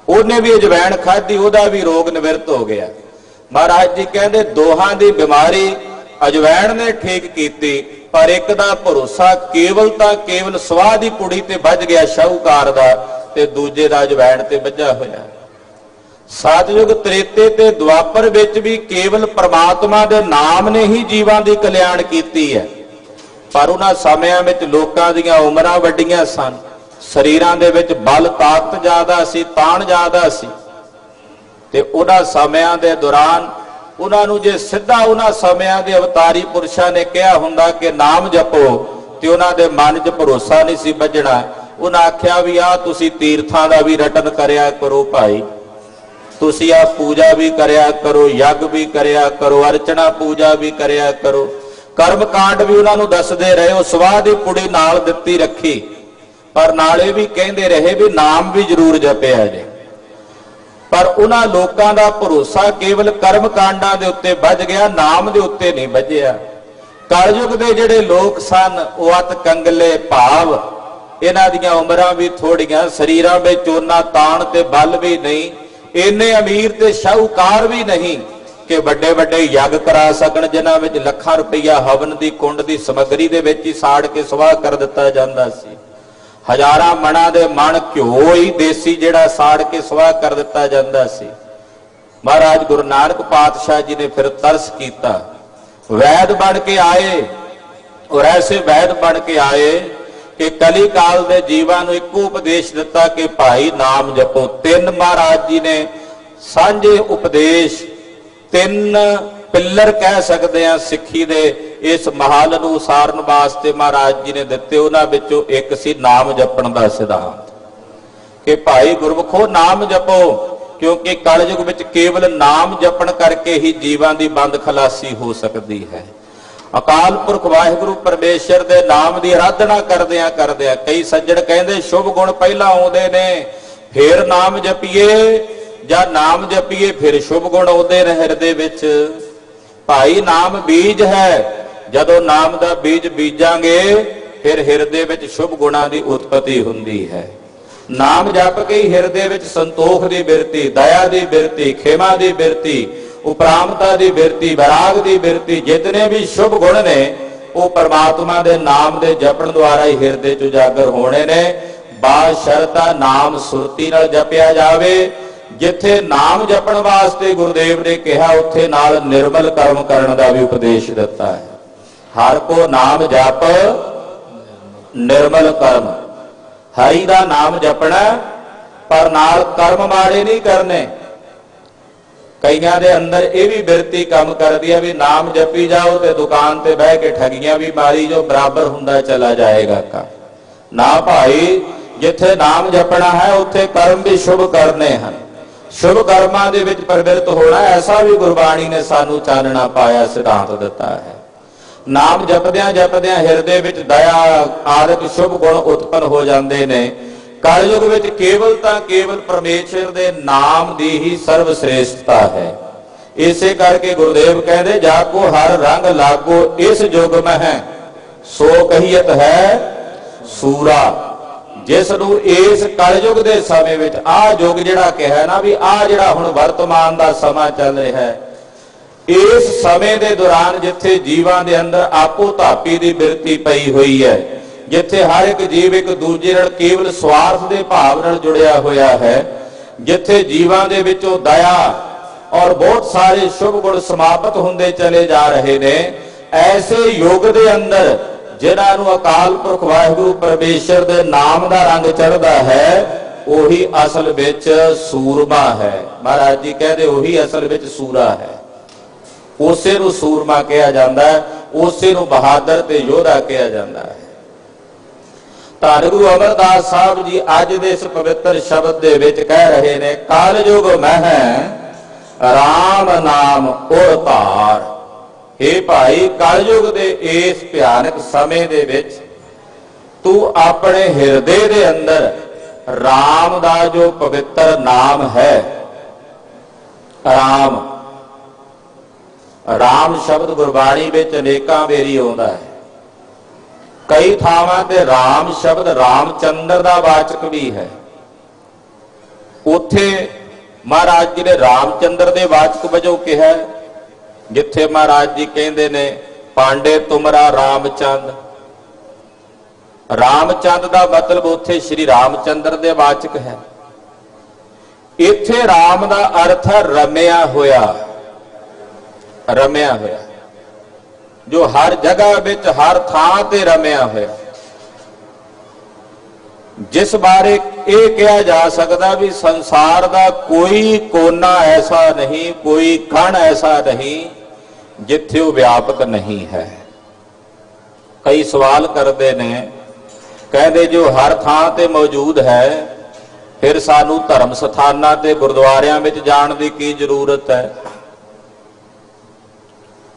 उन्हें भी अजवैन खाधी, उहदा भी रोग निवृत्त हो गया। महाराज जी कहते दोहां दी बीमारी अजवैन ने ठीक की, पर एक दा भरोसा केवल स्वाह दी पुड़ी ते बज गया शाहूकार दा, ते दूजे दा अजवैन ते बजा होया। सतयुग त्रेते ते द्वापर विच भी केवल परमात्मा दे नाम ने ही जीवां दी कल्याण कीती है। पर उन्हां समयां विच लोकां दीयां उमरां वड्डियां सन, शरीरां दे विच बल ताकत ज्यादा सी, ताण ज्यादा सी, ते उन्हां समयां दे दौरान उन्हां नूं जे सिद्धा उन्हां समयां दे अवतारी पुरुषां ने कहा हुंदा कि नाम जपो, ते उन्हां दे मन 'च भरोसा नहीं सी बजणा। उन्हां आख्या भी आ तुसीं तीर्थां दा भी रटन करया करो भाई, तुसी आ पूजा भी करया करो, यज्ञ भी करया करो, अर्चना पूजा भी करया करो, कर्म कांड भी उन्होंने दसदे रहे। उस स्वाह दी पुड़ी नाल दित्ती रखी, पर नाले भी कहते रहे भी नाम भी जरूर जपिया जे। पर उन्हां लोकां दा भरोसा केवल कर्म कांडां दे उत्ते बज गया, नाम दे उत्ते नहीं बजिया। कलयुग दे जिहड़े लोक सन वो अत कंगले भाव, इन्हां दीयां उमरां भी थोड़ियां, शरीरां विच उन्ना ताण ते बल भी नहीं, इन्ने अमीर ते शाहूकार भी नहीं कि वड्डे वड्डे यज्ञ करा सकण जिन्हां विच लाखां रुपया हवन की कुंड की समग्री दे विच ही साड़ के स्वाह कर दिता जांदा सी। हजारां मणां दे मण घिओ ही देसी जिहड़ा साड़ के स्वाह कर दिता जांदा सी। महाराज गुरु नानक पातशाह जी ने फिर तरस कीता, वैद बन के आए और ऐसे वैद बन के आए कि कली काल दे जीवां नूं इक्को उपदेश दिता कि भाई नाम जपो। तीन महाराज जी ने सांझे उपदेश, तीन पिलर कह सकते हैं सिक्खी दे इस महाल नूं उसारन वास्ते महाराज जी ने दिते। उन्हां विचों एक सी नाम जपण दा सिद्धांत कि भाई गुरमुखो नाम जपो, क्योंकि कलयुग विच केवल नाम जपण करके ही जीवां दी बंद खलासी हो सकती है। अकाल पुरख वाहिगुरू परमेश्वर दे नाम की आराधना करदियां करदियां कई सज्जण कहंदे शुभ गुण पहला आउंदे ने फिर नाम जपीए, ਜਾਂ नाम जपीए फिर शुभ गुण आउंदे ने हिरदे विच। भाई नाम बीज है, जदों नाम दा बीज बीजांगे फिर हिरदे विच शुभ गुणां दी उत्पत्ति हुंदी है। नाम जप के ही हिरदे विच संतोख दी बिरती, दया दी बिरती, खेमा दी बिरती, उपरामता दी बिरती, वैराग दी बिरती, जितने भी शुभ गुण ने वो परमात्मा दे नाम दे जपण द्वारा ही हिरदे च उजागर होने ने। बाशर्ता नाम सुरती नाल जपिया जावे। जिथे नाम जपण वास्ते गुरुदेव ने कहा उत्थे नाल निर्मल कर्म करने का भी उपदेश दिता है। हर को नाम जप निर्मल कर्म, हरि का नाम जपना पर नाल कर्म माड़े नहीं करने। कईयां दे अंदर यह भी बिरती काम करती है भी नाम जपी जाओ तो दुकान ते बह के ठगियां भी मारी जो बराबर हुंदा चला जाएगा का ना भाई। जिथे नाम जपना है उत्थे कर्म भी शुभ करने हैं, शुभ कर्मां दे विच प्रवृत्त होना, ऐसा भी गुरबाणी ने सानू चानना पाया सिद्धांत दिता है। नाम जपदियां जपदियां हिरदे विच दया आदि शुभ गुण उत्पन्न हो जाते ने। कलयुग विच केवल तां केवल परमेश्वर दे नाम दी ही सर्वश्रेष्ठता है। इसे करके गुरुदेव कहते जाको हर रंग लागो इस युग में है सो कहियत है सूरा। जिस नूं इस कलयुग के समय विच आ युग जिहड़ा कहा ना भी आ जिहड़ा हुण वर्तमान का समा चल रहा है, इस समय के दौरान जिथे जीवां दे अंदर आपो धापी की बिरती पई हुई है, जिथे हर एक जीव एक दूजे नाल केवल स्वार्थ के भाव नाल जुड़िया होया है, जिथे जीवां दे विचों दया और बहुत सारे शुभ गुण समाप्त होंदे चले जा रहे ने, ऐसे युग के अंदर जिन्हां नूं अकाल पुरख वाहिगुरू परमेश्वर दे नाम दा रंग चढ़दा है ओही असल विच सूरमा है। महाराज जी कहते ओही असल विच सूरा है। उसे नूं सूरमा कहा जाता है, उसे नूं बहादुर ते योधा कहा जाता है। धन गुरु अमरदास साहब जी अज दे इस पवित्र शब्द दे विच कह रहे ने कलयुग मह राम नाम उर धार। हे भाई कलयुग दे इस भयानक समय दे विच तू अपने हिरदे दे अंदर राम दा जो पवित्र नाम है, राम राम शब्द गुरबाणी विच अनेकां वेरी आउंदा है। कई थावां ते राम शब्द रामचंद्र दा वाचक भी है। उत्थे महाराज जी ने रामचंद्र दे वाचक वजों कहा, जिथे महाराज जी कहते ने पांडे तुमरा रामचंद। रामचंद का मतलब उत्थे श्री रामचंद्र दे वाचक है। इत्थे राम का अर्थ है रमिया होया, रमिया होया, जो हर जगह विच हर थां ते रमिया होया। जिस बारे ये कहा जा सकता भी संसार का कोई कोना ऐसा नहीं, कोई कण ऐसा नहीं जिथे वो व्यापक नहीं है। कई सवाल करते ने, कहते जो हर थां ते मौजूद है फिर सानू धर्म स्थानां ते गुरुद्वारियां विच जाण दी की जरूरत है।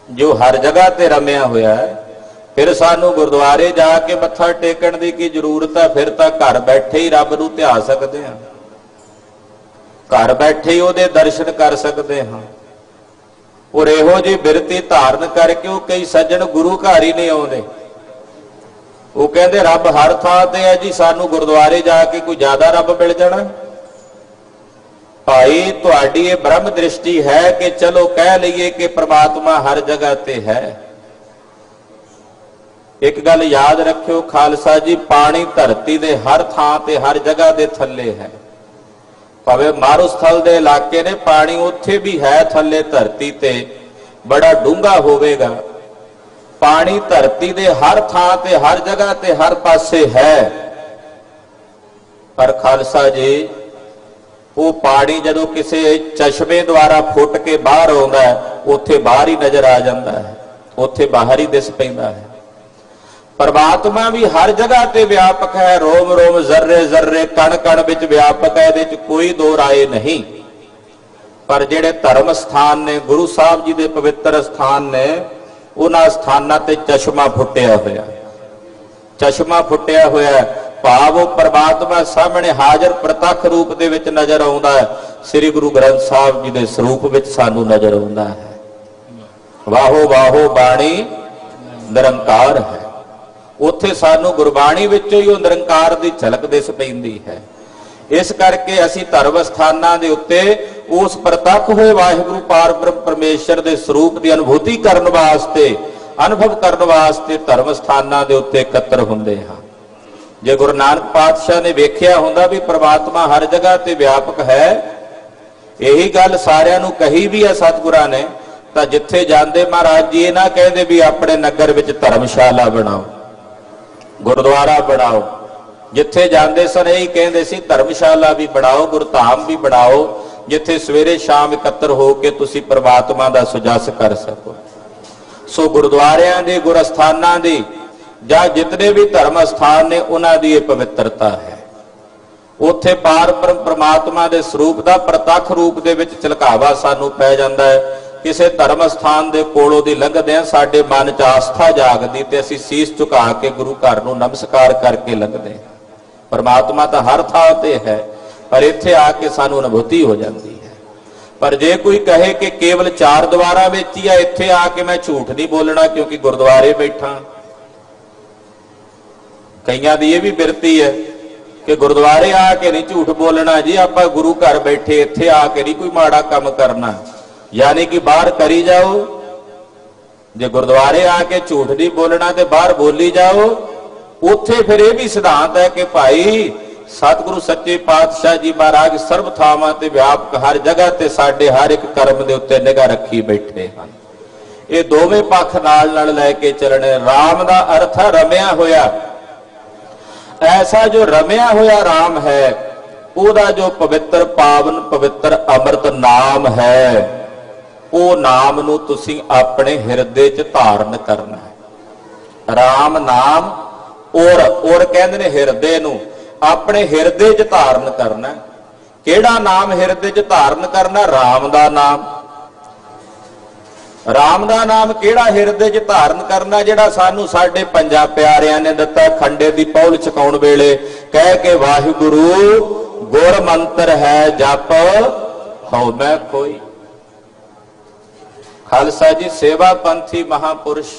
जो हर जगह ते रमिया होया है फिर सानू गुरुद्वारे जाके मत्था टेकण दी की जरूरत है। फिर तां घर बैठे ही रब नूं ध्या सकते हैं, घर बैठे ही उहदे दर्शन कर सकते हैं। और इहो जी बिरती धारण करके वो कई सज्जन गुरु घर ही नहीं आउंदे। वो कहते रब हर थां ते है जी, सानू गुरुद्वारे जाके कोई ज्यादा रब मिल जाना। भाई तुहाडी ये ब्रह्म दृष्टि है कि चलो कह लीए कि परमात्मा हर जगह ते है। एक गल याद रखियो खालसा जी, पानी धरती दे हर थां ते हर जगह दे थल्ले है। भावे मारुस्थल दे इलाके ने पानी उत्थे भी है थल्ले धरती ते, बड़ा डूंगा होवेगा। पानी धरती दे हर थां ते हर जगह ते हर पासे है। पर खालसा जी वो पानी जदों किसी चश्मे द्वारा फुट के बाहर आउंदा है, उत्थे बाहर ही नजर आ जाता है, उत्थे बाहर ही दिस पैंदा है। परमात्मा भी हर जगह ते व्यापक है, रोम रोम जर्रे जर्रे कण कण विच व्यापक है, इहदे च कोई दो राय नहीं। पर जिहड़े धर्म स्थान ने, गुरु साहब जी दे पवित्र स्थान ने, उन्हां स्थानां ते चश्मा फुटिया होया, चश्मा फुटिया होया। भाव वो परमात्मा सामने हाजर प्रतख रूप दे विच नजर आउंदा है, श्री गुरु ग्रंथ साहब जी दे स्वरूप विच सानू नजर आउंदा है। वाहो वाहो बाणी निरंकार है, उत्थे सानू गुरबाणी विचों ही वो निरंकार दी झलक दिस पैंदी है। इस करके असीं धर्म स्थानां दे उत्ते उस प्रतख होए वाहिगुरू पार ब्रह्म परमेश्वर दे स्वरूप दी अनुभूति करन वास्ते, अनुभव करन वास्ते धर्म स्थानां दे उत्ते इकत्तर हुंदे हां। जे गुरु नानक पातशाह ने वेख्या हुंदा भी परमात्मा हर जगह ते व्यापक है, यही गल सारियां नूं कही भी है सतगुरां ने, तां जिथे जांदे महाराज जी ये ना कहदे भी अपने नगर विच धर्मशाला बनाओ, गुरुद्वारा बनाओ। जिथे जांदे सन यही कहंदे सी धर्मशाला भी बनाओ, गुरधाम भी बनाओ, जिथे सवेरे शाम इकत्तर हो के तुसी परमात्मा दा सुजस कर सको। सो गुरुद्वारियां दे, गुरस्थानां दी ਜਾਂ जितने भी धर्म स्थान ने उन्हां दी पवित्रता है। उत्थे पार ब्रह्म परमात्मा दे स्वरूप दा प्रतख रूप दे विच झलकावा सानू पै जांदा है। किसी धर्म स्थान दे कोलों दी लंघदे साडे मन च आस्था जागदी ते असीं सीस झुका के गुरु घर नूं नमस्कार करके लंघदे। परमात्मा तां हर थां ते है, पर इत्थे आके सानू अनुभूति हो जाती है। पर जे कोई कहे कि केवल चार द्वारा विच ही है, इत्थे आके मैं झूठ नहीं बोलना क्योंकि गुरुद्वारे बैठा। कईयां दी यह भी बिरती है कि गुरुद्वारे आके नहीं झूठ बोलना जी, आपां गुरु घर बैठे इत्थे आके नहीं कोई माड़ा काम करना, यानी कि बाहर करी जाओ। जे गुरुद्वारे आके झूठ नहीं बोलना तो बाहर बोली जाओ। उत्थे फिर यह भी सिद्धांत है कि भाई सतगुरु सच्चे पातशाह जी महाराज सर्व थावां ते व्यापक हर जगह ते साडे हर एक कर्म दे उत्ते निगाह रखी बैठे हैं। ये दोवें पक्ष नाल नाल लैके चलने। राम दा अर्थ है रमिया होया। ऐसा जो रमिया होया राम है, ओदा जो पवित्र पावन पवित्र अमृत नाम है, वो नाम नू तुसीं अपने हिरदे च धारण करना है। राम नाम और कहंदे ने हिरदे नू अपने हिरदे च धारण करना। केड़ा नाम हिरदे च धारण करना? राम दा नाम। राम दा नाम केड़ा हिरदे च धारण करना? जिहड़ा सानू साडे पंजां प्यारियां ने दिता खंडे दी पौल छकाउण वेले कह के वाहिगुरु गुर मंत्र है जप हौ मैं कोई। खालसा जी सेवा पंथी महापुरुष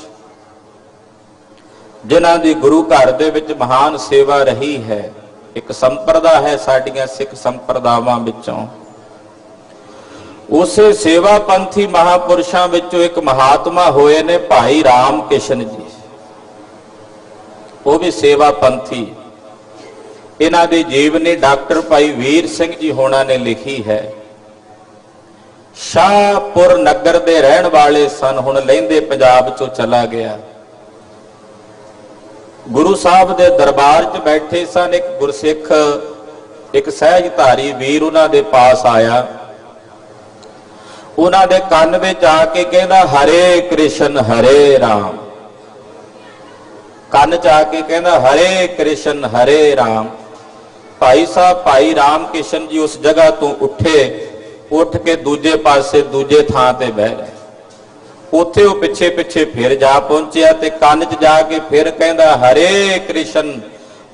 जिन्हां दी गुरु घर दे विच महान सेवा रही है। एक संप्रदा है साडियां सिख संप्रदावां विचों। उसे सेवा पंथी महापुरुषां विचों एक महात्मा होए ने भाई राम किशन जी। वो भी सेवा पंथी। इन्हां दी जीवनी डॉक्टर भाई वीर सिंह जी होना ने लिखी है। शाहपुर नगर दे रहन वाले सन, हुण लहिंदे पंजाब चों चला गया। गुरु साहब दे दरबार च बैठे सन। एक गुरसिख एक सहजधारी वीर उन्हां दे पास आया। उन्हां दे कान विच आके कहंदा हरे कृष्ण हरे राम। कान च आके कहंदा हरे कृष्ण हरे राम। भाई साहब भाई राम किशन जी उस जगह तो उठे, उठ के दूजे पासे दूजे थां ते बह गए। उत्थे वो पिछे पिछे फिर जा पहुंचिया ते कान च जाके फिर कहंदा हरे कृष्ण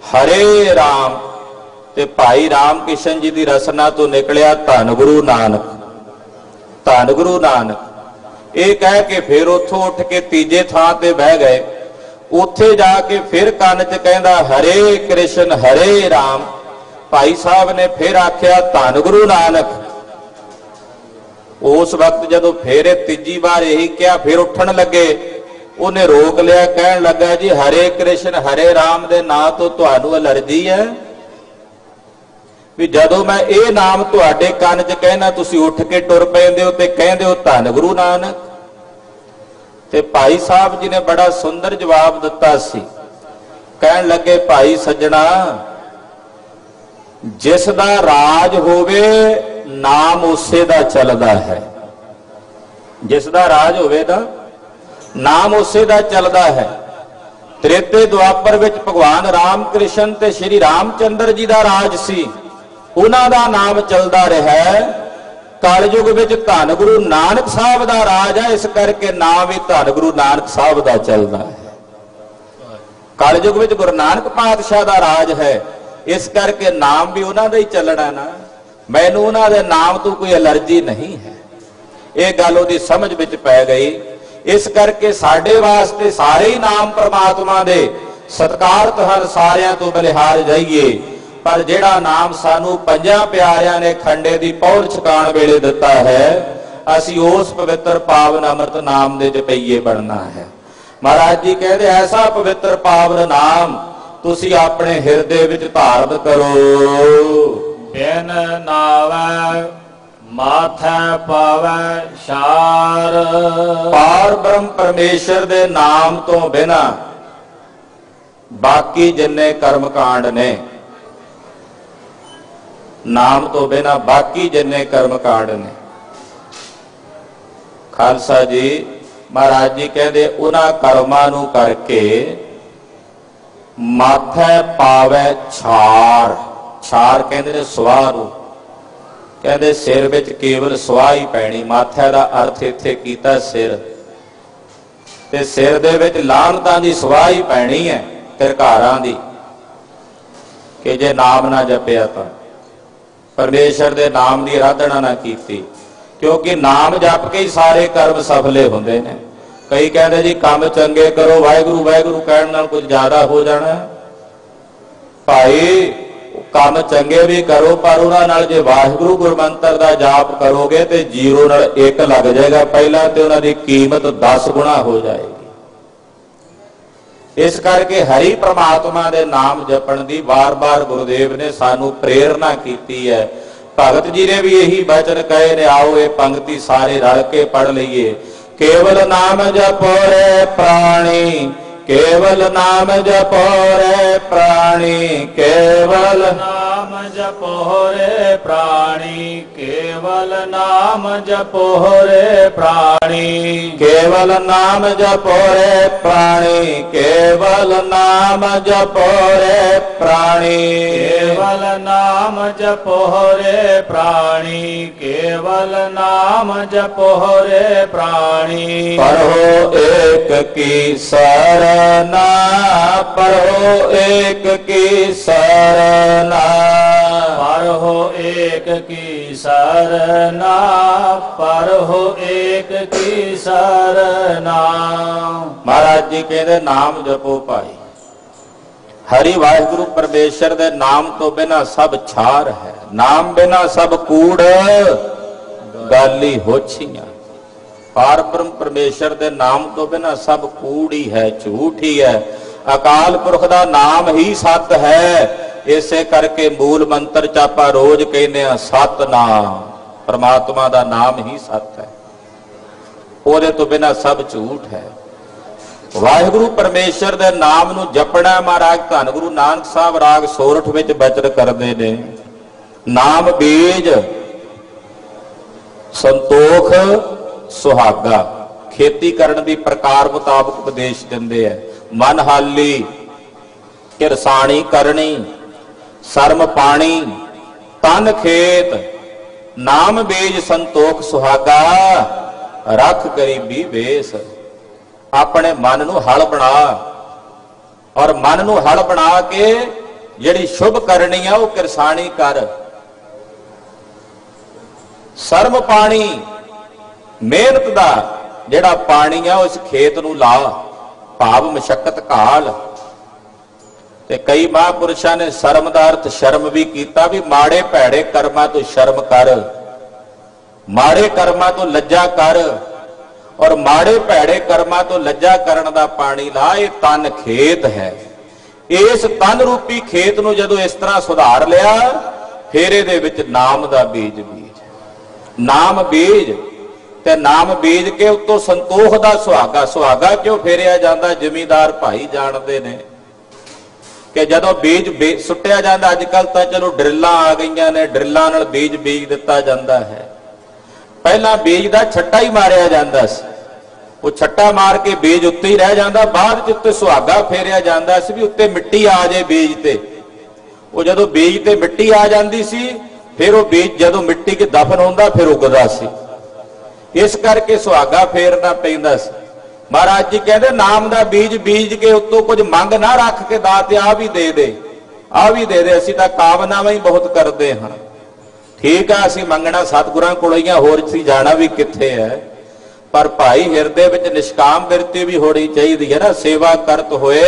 हरे राम। ते भाई राम किशन जी दी रसना तो निकलिया धन गुरु नानक धन गुरु नानक। ये कह के फिर उथों उठ के तीजे थां ते बह गए। उत्थे जाके फिर कान च कहंदा हरे कृष्ण हरे राम। भाई साहब ने फिर आख्या धन गुरु नानक। उस वक्त जदों फेरे तीजी बार यही कहा, फिर उठन लगे, उन्हें रोक लिया, कहन लगा जी हरे कृष्ण हरे राम दे नाम तो तुहानू एलर्जी है भी जदों मैं ये नाम तुहाडे कान च कहना तुसीं उठ के टुर पैंदे हो ते कहंदे हो धन गुरु नानक। ते भाई साहब जी ने बड़ा सुंदर जवाब दिता सी, कहन लगे भाई सज्जणा जिस दा राज होवे नाम उसे दा चलदा है, जिस दा राज होवे दा नाम उसे दा चलदा है। त्रेते द्वापर विच भगवान राम कृष्ण ते श्री रामचंद्र जी दा राज सी, उन्हां दा नाम चलदा रहा। कलयुग विच धन गुरु नानक साहब दा राज है, इस करके नाम भी धन गुरु नानक साहब दा चलदा है। कलयुग विच गुरु नानक पातशाह दा राज है, इस करके नाम भी उन्हां दा ही चलना ना। मैनू उन्हां दे नाम तो कोई एलर्जी नहीं है। ये गल उहदी समझ विच पै गई। इस करके साडे वास्ते सारे ही नाम परमात्मा दे सत्कारत हर, सारियां तो बलिहार जाइए। पर जिहड़ा नाम सानू पंजां प्यारियां ने खंडे दी पौड़ छकाण वेले दिता है, असी उस पवित्र पावन अमृत नाम दे जपईए बनना है। महाराज जी कहते ऐसा पवित्र पावन नाम तुसी अपने हिरदे विच धारण करो। बिन नावै माथै पावै शार। पार ब्रह्म परमेश्वर दे नाम तो बिना बाकी जिन्ने कर्म कांड ने, नाम तो बिना बाकी जिन्ने कर्म कांड ने। खालसा जी महाराज जी कहते उन्हां कर्मां नूं करके माथे पावै छार। छार कहते ने सुआह नूं, कहते सिर विच केवल सुआह ही पैनी। माथे दा अर्थ इत्थे कीता सिर, ते सिर दे विच लानतां दी सुआह ही पैनी है, तिरकारां दी, कि जे नाम ना जपिया तां परमेश्वर दे नाम की आराधना ना कीती। क्योंकि नाम जप के ही सारे कर्म सफले होंदे ने। कई कहते जी काम चंगे करो, वाहिगुरू वाहिगुरू कहण नाल कुछ ज्यादा हो जाना। भाई काम चंगे भी करो, पर उन्हां नाल जे वाहिगुरू गुरमंत्र दा जाप करोगे तो 0 नाल 1 लग जाएगा पहला, तो उन्हां दी कीमत 10 गुणा हो जाएगी। इस करके हरि परमात्मा दे नाम जपण दी बार बार गुरुदेव ने सानू प्रेरणा की है। भगत जी ने भी यही वचन कहे ने, आओ ये पंक्ति सारे रल के पढ़ लीए। केवल नाम जपो रे प्राणी, केवल नाम जपो रे प्राणी, केवल नाम जपो रे प्राणी, केवल नाम जपो रे प्राणी, केवल नाम जपो रे प्राणी, केवल नाम जपो रे प्राणी, केवल नाम जपो रे प्राणी, केवल नाम जपो रे प्राणी। पढ़ो एक की सरना, पढ़ो एक की सरना, पढ़ो एक की सरना, पढ़ो एक की सरना। महाराज जी कहते नाम जपो भाई। हरि वाहिगुरु परमेश्वर दे नाम तो बिना सब छार है, नाम बिना सब कूड़ गाली होछियां। पार ब्रह्म परमेश्वर दे नाम तो बिना सब कूड़ ही है, झूठ ही है। अकाल पुरख दा नाम ही सत है। इसे करके मूल मंत्र च आपां रोज कहने सतनाम, परमात्मा दा नाम ही सत है, ओदे तो बिना सब झूठ है। वाहिगुरु परमेश्वर दे नाम नूं जपना। महाराज धन गुरु नानक साहब राग सोरठ विच बचन करदे ने। नाम बीज संतोख सुहागा, खेती करन दी प्रकार मुताबक उपदेश दिंदे है। मन हाली किरसानी करनी, शर्म पानी तन खेत, नाम बीज संतोख सुहागा, रख गरीबी बेस। अपने मन नूं हल बना, और मन नूं हल बना के जिहड़ी शुभ करनी है वह किरसानी कर। शर्म पानी मेहनत दा जिहड़ा पानी है उस खेत नूं ला, भाव मशक्कत घाल। ते कई महापुरुषां ने शर्म दा अर्थ शर्म भी कीता, भी माड़े भैड़े कर्मां तो शर्म कर। माड़े कर्मां तो लज्जा कर और माड़े भैड़े कर्मां तो लज्जा करन दा पानी ला। ये तन खेत है, इस तन रूपी खेत नूं जदों इस तरह सुधार लिया फिर इहदे विच नाम दा बीज बीज। नाम बीज ते नाम बीज के उत्तों संतोख दा सुहागा। सुहागा क्यों फेरिया जाता? जमींदार भाई जानते ने कि जदों बीज सुट्टिया जाता, अजकल तो चलो ड्रिलां आ गई ने, ड्रिलां नाल बीज बीज दिता जाता है। पहला बीज का छट्टा ही मारिया जाता सी, वो छट्टा मार के बीज उत्ते ही रह जाता, बाद च उत्ते सुहागा फेरिया जाता सी भी उत्ते मिट्टी आ जाए बीज ते। वो जदों बीज ते मिट्टी आ जाती सी फिर वो बीज जदों मिट्टी के दफन होंदा फिर उगदा सी। इस करके सुहागा फेरना पैंदा सी। महाराज जी कहते नाम दा बीज बीज के उत्तों कुछ मंग ना रख के दाते आ भी दे दे, आ भी दे दे। असीं तां कामनावां ही बहुत करते हाँ। ठीक है, असीं मंगना सतगुरां कोलों ही, होर असीं जाना भी कित्थे है। पर भाई हिरदे विच निष्काम बिरती भी होनी चाहिए है ना। सेवा करत होए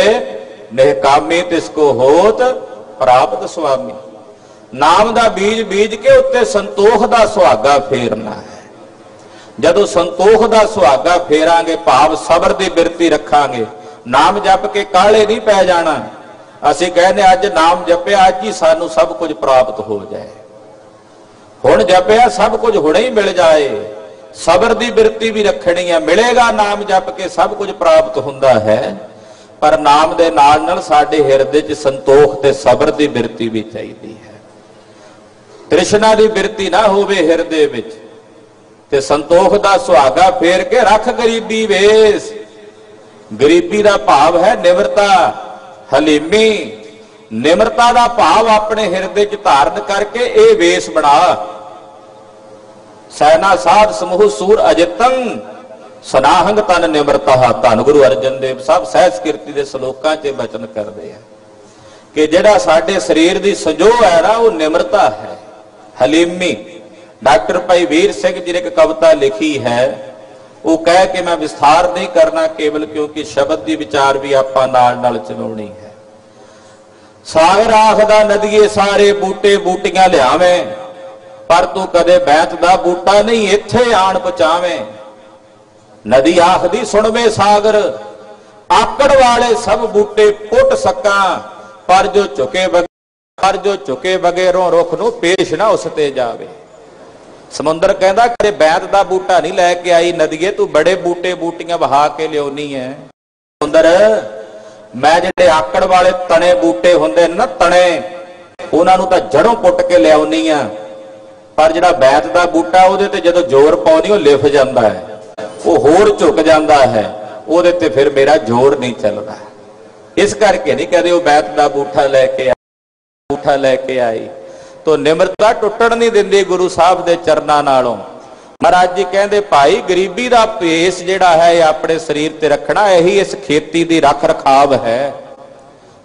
निहकामी तिसको होत प्राप्त स्वामी। नाम दा बीज बीज के उत्ते संतोख दा सुहागा फेरना है। जदों संतोख दा सुहागा फेरांगे, भाव सबर दी बिरती रखांगे, नाम जप के काले नहीं पै जाना। असीं कहने अज नाम जपिया अज ही सानू सब कुछ प्राप्त हो जाए, हुण जपिया सब कुछ हुणे ही मिल जाए। सबर दी बिरती भी रखनी है, मिलेगा नाम जप के सब कुछ प्राप्त हुंदा है। पर नाम दे नाल नाल साडे हिरदे च संतोख ते सबर दी बिरती भी चाहिदी है। तृष्णा दी बिरती ना होवे हिरदे विच ते संतोख दा सुहागा फेर के रख गरीबी वेस। गरीबी दा भाव है निमरता, हलीमी। निमरता दा भाव अपने हिरदे च धारण करके ए वेस बना। सैना साध समूह सूर अजितं सनाहंग तन निमरता। धन गुरु अर्जन देव साहब सहज कीर्ति दे श्लोकां च बचन करदे हैं कि जिहड़ा साडे शरीर दी संजोह है ना वो निमरता है, हलीमी। डॉक्टर भाई वीर सिंह जी ने एक कविता लिखी है, वो कह के मैं विस्तार नहीं करना केवल क्योंकि शब्द की विचार भी आपां नाल नाल चलाउणी है। सागर आखदा नदिए सारे बूटे बूटियां लियावें, पर तू कदे बैत दा बूटा नहीं इत्थे आण पहुंचावें। नदी आखदी सुणवे सागर, आकड़ वाले सब बूटे पुट सकां, पर जो झुके बगैरों रुख नूं पेश ना उसते जावे। समुंदर कहता कदे बैत दा बूटा नहीं लैके आई नदिए, तू बड़े बूटे बूटियां बहा के लियाउनी है। समुंदर मैं जिहड़े आकड़ वाले तने बूटे हुंदे ना, तने उन्हां नूं तां जड़ों पुट के लियाउनी आ, पर जिहड़ा बैत दा बूटा उहदे ते जदों जोर पाउंदी ओह लिफ जांदा है, वो होर झुक जाता है, उहदे ते फिर मेरा जोर नहीं चलता। इस करके नहीं कहते वो बैत दा बूठा लैके आई। तो निमरता टुटण नहीं दिंदी गुरु साहब दे चरनां नालों। महाराज जी कहते भाई गरीबी दा भेस जिहड़ा है अपने शरीर ते रखना, यही इस खेती दी रख रखाव है।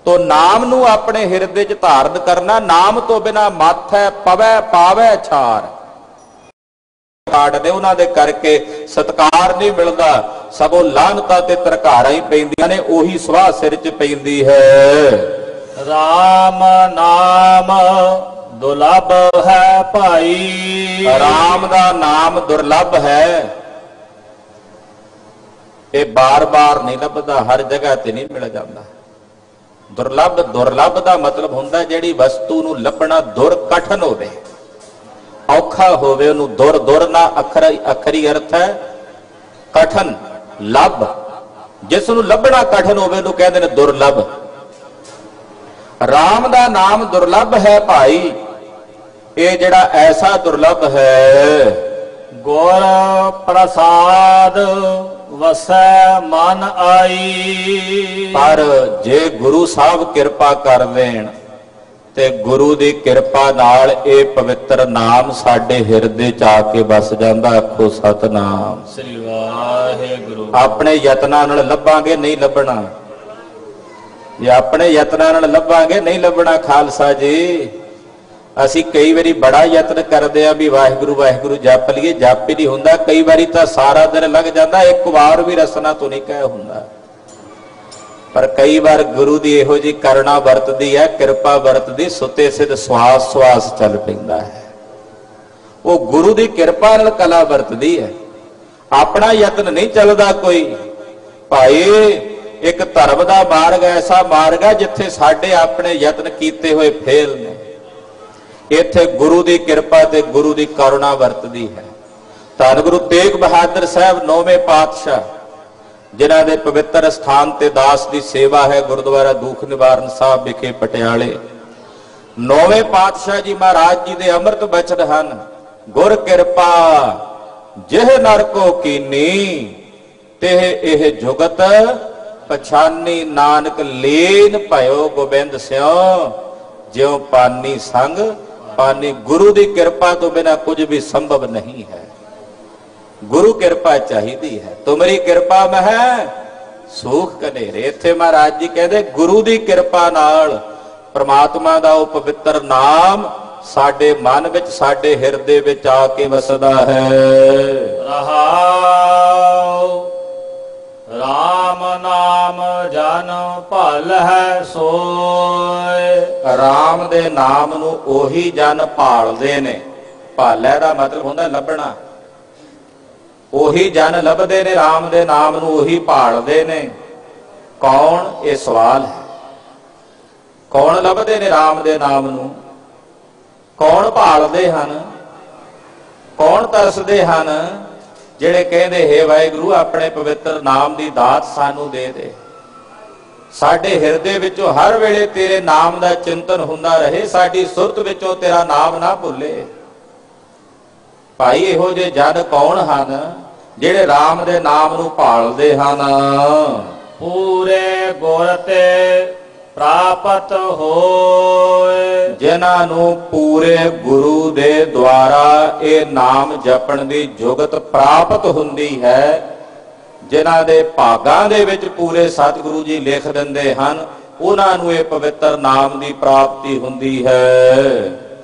तो नाम नू अपने हिरदे च धारण करना। नाम तो बिना माथै पवै पावै छार। काटदे उन्हां दे करके सत्कार नहीं मिलता, सगों लानतां ते तरकारां ही पैंदियां ने, ओही सुआह सिर च पैंदी है। राम नाम दुर्लभ है भाई। राम दा नाम दुर्लभ है, ये बार बार नहीं लभदा, हर जगह ते नहीं मिल जाता। दुर्लभ दा मतलब हुंदा जिहड़ी वस्तु नूं लभना दुर कठन होवे, औखा होवे, उहनूं दुर ना अखरी अर्थ है कठन। लभ जिस नूं लभना कठन होवे उहनूं कहंदे ने दुर्लभ। राम दा नाम दुर्लभ है भाई, ये जिहड़ा ऐसा दुर्लभ है। गुर प्रसाद वसै मन आई। पर जे गुरु साहब किरपा कर देण ते गुरु दी किरपा नाल ये पवित्र नाम साडे हिरदे च आके बस जांदा। आखो सतनाम श्री वाहिगुरु। अपने यत्नां नाल लभांगे नहीं लभना, जे अपने यत्नां नाल लभांगे नहीं लभना। खालसा जी असी कई बारी बड़ा यत्न करते हैं भी वाहिगुरु वाहिगुरु जप लीए, जप ही नहीं हुंदा। कई बारी तो सारा दिन लग जाता, एक बार भी रसना तो नहीं कह हुंदा। पर कई बार गुरु की इहो जी करुणा वरतदी है, कृपा वरतदी, सुते सिद्ध श्वास श्वास चल पैंदा है। वो गुरु की किरपा नाल कला वरतदी है। अपना यत्न नहीं चलता कोई। भाई एक धर्म का मार्ग ऐसा मार्ग है जिथे साडे अपने यत्न कीते हुए फेल ने। इत्थे गुरु की किरपा ते गुरु की करुणा वरतदी है। धन गुरु तेग बहादुर साहब 9वें पातशाह, जिन्हां दे पवित्र स्थान ते दास की सेवा है गुरुद्वारा दुख निवारण साहब विखे पटियाले। 9वें पातशाह जी महाराज जी दे अमृत बचन हन, गुर किरपा जिह नर को कीनी तेह एह जुगत पछानी, नानक लीन भयो गोबिंद स्यों ज्यों पानी संग पानी। गुरु की किरपा तो बिना कुछ भी संभव नहीं है। गुरु किरपा चाहिदी है। तुमरी किरपा में है सुख कनेरे। इत्थे महाराज जी कहते गुरु की किरपा नाल परमात्मा दा ओ पवित्र नाम साडे मन विच साडे हिरदे विच आके वसदा है। रहाओ राम नाम जन भल है सोए। राम दे नाम नू ओही जन भालदे ने। भालै दा मतलब हुंदा लभना। ओही जन लभदे ने राम दे नाम नू, ओही भालदे ने। कौन? ये सवाल है। कौन लभदे ने राम दे नाम नू? कौन भालदे हन? कौन तरसदे हन? ਜਿਹੜੇ ਕਹਿੰਦੇ हे ਵਾਹਿਗੁਰੂ ਆਪਣੇ ਪਵਿੱਤਰ ਨਾਮ ਦੀ ਦਾਤ ਸਾਨੂੰ ਦੇ ਦੇ। ਸਾਡੇ ਹਿਰਦੇ ਵਿੱਚੋਂ ਹਰ ਵੇਲੇ ਤੇਰੇ ਨਾਮ ਦਾ ਚਿੰਤਨ ਹੁੰਦਾ ਰਹੇ, ਸਾਡੀ ਸੁਰਤ ਵਿੱਚੋਂ ਤੇਰਾ ਨਾਮ ਨਾ ਭੁੱਲੇ। ਭਾਈ ਇਹੋ ਜਿਹੇ ਜਨ ਕੌਣ ਹਨ ਜਿਹੜੇ ਰਾਮ ਦੇ ਨਾਮ ਨੂੰ ਭਾਲਦੇ ਹਨ? ਪੂਰੇ ਗੁਰ ਤੇ ਪ੍ਰਾਪਤ ਹੋਏ। ਜਿਨ੍ਹਾਂ ਨੂੰ ਪੂਰੇ ਗੁਰੂ ਦੇ ਦੁਆਰਾ ਇਹ ਨਾਮ ਜਪਣ ਦੀ ਜੁਗਤ ਪ੍ਰਾਪਤ ਹੁੰਦੀ ਹੈ, ਜਿਨ੍ਹਾਂ ਦੇ ਭਾਗਾਂ ਦੇ ਵਿੱਚ ਪੂਰੇ ਸਤਿਗੁਰੂ ਜੀ ਲਿਖ ਦਿੰਦੇ ਹਨ, ਉਹਨਾਂ ਨੂੰ ਇਹ ਪਵਿੱਤਰ ਨਾਮ ਦੀ ਪ੍ਰਾਪਤੀ ਹੁੰਦੀ ਹੈ।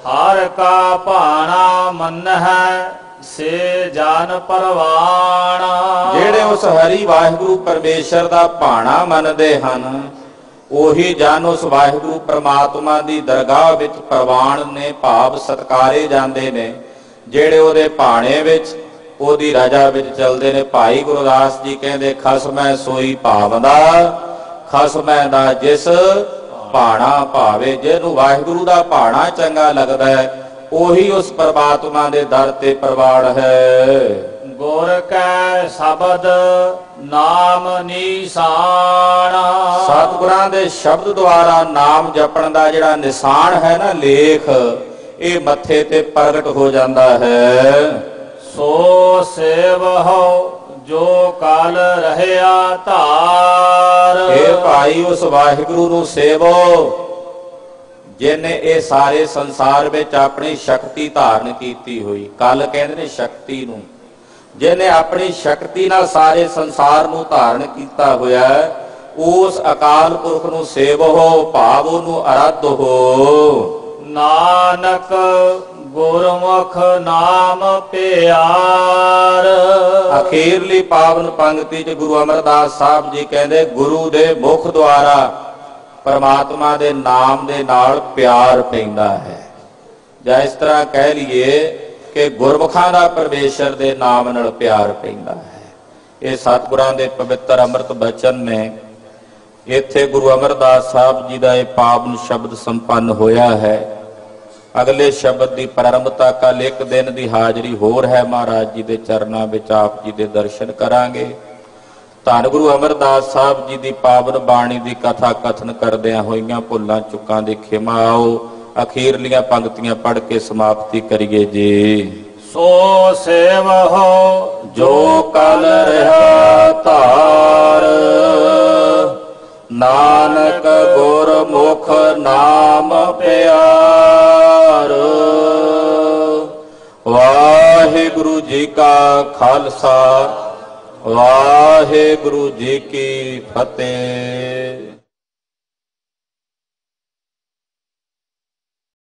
ਹਰ ਕਾ ਭਾਣਾ ਮੰਨ ਹੈ ਸੇ ਜਾਨ ਪਰਵਾਣਾ। ਜਿਹੜੇ ਉਸ ਹਰੀ ਵਾਹਿਗੁਰੂ ਪਰਮੇਸ਼ਰ ਦਾ ਭਾਣਾ ਮੰਨਦੇ ਹਨ, ਉਹੀ ਜਨ ਉਸ ਵਾਹਿਗੁਰੂ ਪ੍ਰਮਾਤਮਾ ਦੀ ਦਰਗਾਹ ਵਿੱਚ ਪ੍ਰਵਾਨ ਨੇ, ਭਾਵ ਸਤਕਾਰੇ ਜਾਂਦੇ ਨੇ। ਜਿਹੜੇ ਉਹਦੇ ਭਾਣੇ ਵਿੱਚ ਉਹਦੀ ਰਜਾ ਵਿੱਚ ਚੱਲਦੇ ਨੇ। ਭਾਈ ਗੁਰਦਾਸ ਜੀ ਕਹਿੰਦੇ ਖਸਮੈ ਸੋਈ ਭਾਵਦਾ, ਖਸਮੈ ਦਾ ਜਿਸ ਭਾਣਾ ਭਾਵੇ। ਜਿਹਨੂੰ ਵਾਹਿਗੁਰੂ ਦਾ ਭਾਣਾ ਚੰਗਾ ਲੱਗਦਾ ਹੈ, ਉਹੀ ਉਸ ਪ੍ਰਮਾਤਮਾ ਦੇ ਦਰ ਤੇ ਪ੍ਰਵਾਨ ਹੈ। ਗੁਰ ਕੈ ਸ਼ਬਦ ਨਾਮ ਨਿਸ਼ਾਨਾ। ਸਤਿਗੁਰਾਂ ਦੇ ਸ਼ਬਦ ਦੁਆਰਾ ਨਾਮ ਜਪਣ ਦਾ ਜਿਹੜਾ ਨਿਸ਼ਾਨ ਹੈ ਨਾ, ਲੇਖ, ਇਹ ਮੱਥੇ ਤੇ ਪ੍ਰਗਟ ਹੋ ਜਾਂਦਾ ਹੈ। ਸੋ ਸੇਵਹੁ ਜੋ ਕਲ ਰਹਿਆ ਧਾਰ। ਇਹ ਭਾਈ ਉਸ ਵਾਹਿਗੁਰੂ ਨੂੰ ਸੇਵੋ ਜਿਹਨੇ ਇਹ ਸਾਰੇ ਸੰਸਾਰ ਵਿੱਚ ਆਪਣੀ ਸ਼ਕਤੀ ਧਾਰਨ ਕੀਤੀ ਹੋਈ। ਕੱਲ ਕਹਿੰਦੇ ਨੇ ਸ਼ਕਤੀ ਨੂੰ, ਜਿਹਨੇ ਆਪਣੀ ਸ਼ਕਤੀ ਨਾਲ ਸਾਰੇ ਸੰਸਾਰ ਨੂੰ ਧਾਰਨ ਕੀਤਾ ਹੋਇਆ, ਉਸ ਅਕਾਲ ਪੁਰਖ ਨੂੰ ਸੇਵੋ, ਭਾਵ ਉਹਨੂੰ ਅਰਾਧ ਹੋ। ਨਾਨਕ ਗੁਰਮੁਖ ਨਾਮ ਪਿਆਰ। ਅਖੀਰਲੀ ਪਾਵਨ ਪੰਕਤੀ ਚ ਗੁਰੂ ਅਮਰਦਾਸ ਸਾਹਿਬ ਜੀ ਕਹਿੰਦੇ ਗੁਰੂ ਦੇ ਮੁਖ ਦੁਆਰਾ ਪਰਮਾਤਮਾ ਦੇ ਨਾਮ ਦੇ ਨਾਲ ਪਿਆਰ ਪੈਂਦਾ ਹੈ। ਜਾਂ ਇਸ ਤਰ੍ਹਾਂ ਕਹਿ ਲਈਏ ਕਿ ਗੁਰਮੁਖਾਂ ਦਾ ਪਰਮੇਸ਼ਰ ਦੇ ਨਾਮ ਨਾਲ ਪਿਆਰ ਪੈਂਦਾ ਹੈ। ਇਹ ਸਤਿਗੁਰਾਂ ਦੇ ਪਵਿੱਤਰ ਅੰਮ੍ਰਿਤ ਬਚਨ ਨੇ। ਇੱਥੇ ਗੁਰੂ ਅਮਰਦਾਸ ਸਾਹਿਬ ਜੀ ਦਾ ਇਹ ਪਾਵਨ ਸ਼ਬਦ ਸੰਪੰਨ ਹੋਇਆ ਹੈ। ਅਗਲੇ ਸ਼ਬਦ ਦੀ ਪ੍ਰਾਰੰਭਤਾ ਕੱਲ ਇੱਕ ਦਿਨ ਦੀ ਹਾਜ਼ਰੀ ਹੋਰ ਹੈ। ਮਹਾਰਾਜ ਜੀ ਦੇ ਚਰਨਾਂ ਵਿੱਚ ਆਪ ਜੀ ਦੇ ਦਰਸ਼ਨ ਕਰਾਂਗੇ। ਧੰਨ ਗੁਰੂ ਅਮਰਦਾਸ ਸਾਹਿਬ ਜੀ ਦੀ ਪਾਵਨ ਬਾਣੀ ਦੀ ਕਥਾ ਕਥਨ ਕਰਦਿਆਂ ਹੋਈਆਂ ਭੁੱਲਾਂ ਚੁੱਕਾਂ ਦੀ ਖਿਮਾ ਆਓ ਅਖੀਰਲੀਆਂ ਪੰਕਤੀਆਂ ਪੜ੍ਹ ਕੇ ਸਮਾਪਤੀ ਕਰੀਏ ਜੀ। ਸੋ ਸੇਵਹੁ ਜੋ ਕਲ ਰਿਹਾ ਧਾਰ, ਨਾਨਕ ਗੁਰਮੁਖ ਨਾਮ ਪਿਆਰ। ਵਾਹਿਗੁਰੂ ਜੀ ਕਾ ਖਾਲਸਾ, ਵਾਹਿਗੁਰੂ ਜੀ ਕੀ ਫਤਿਹ।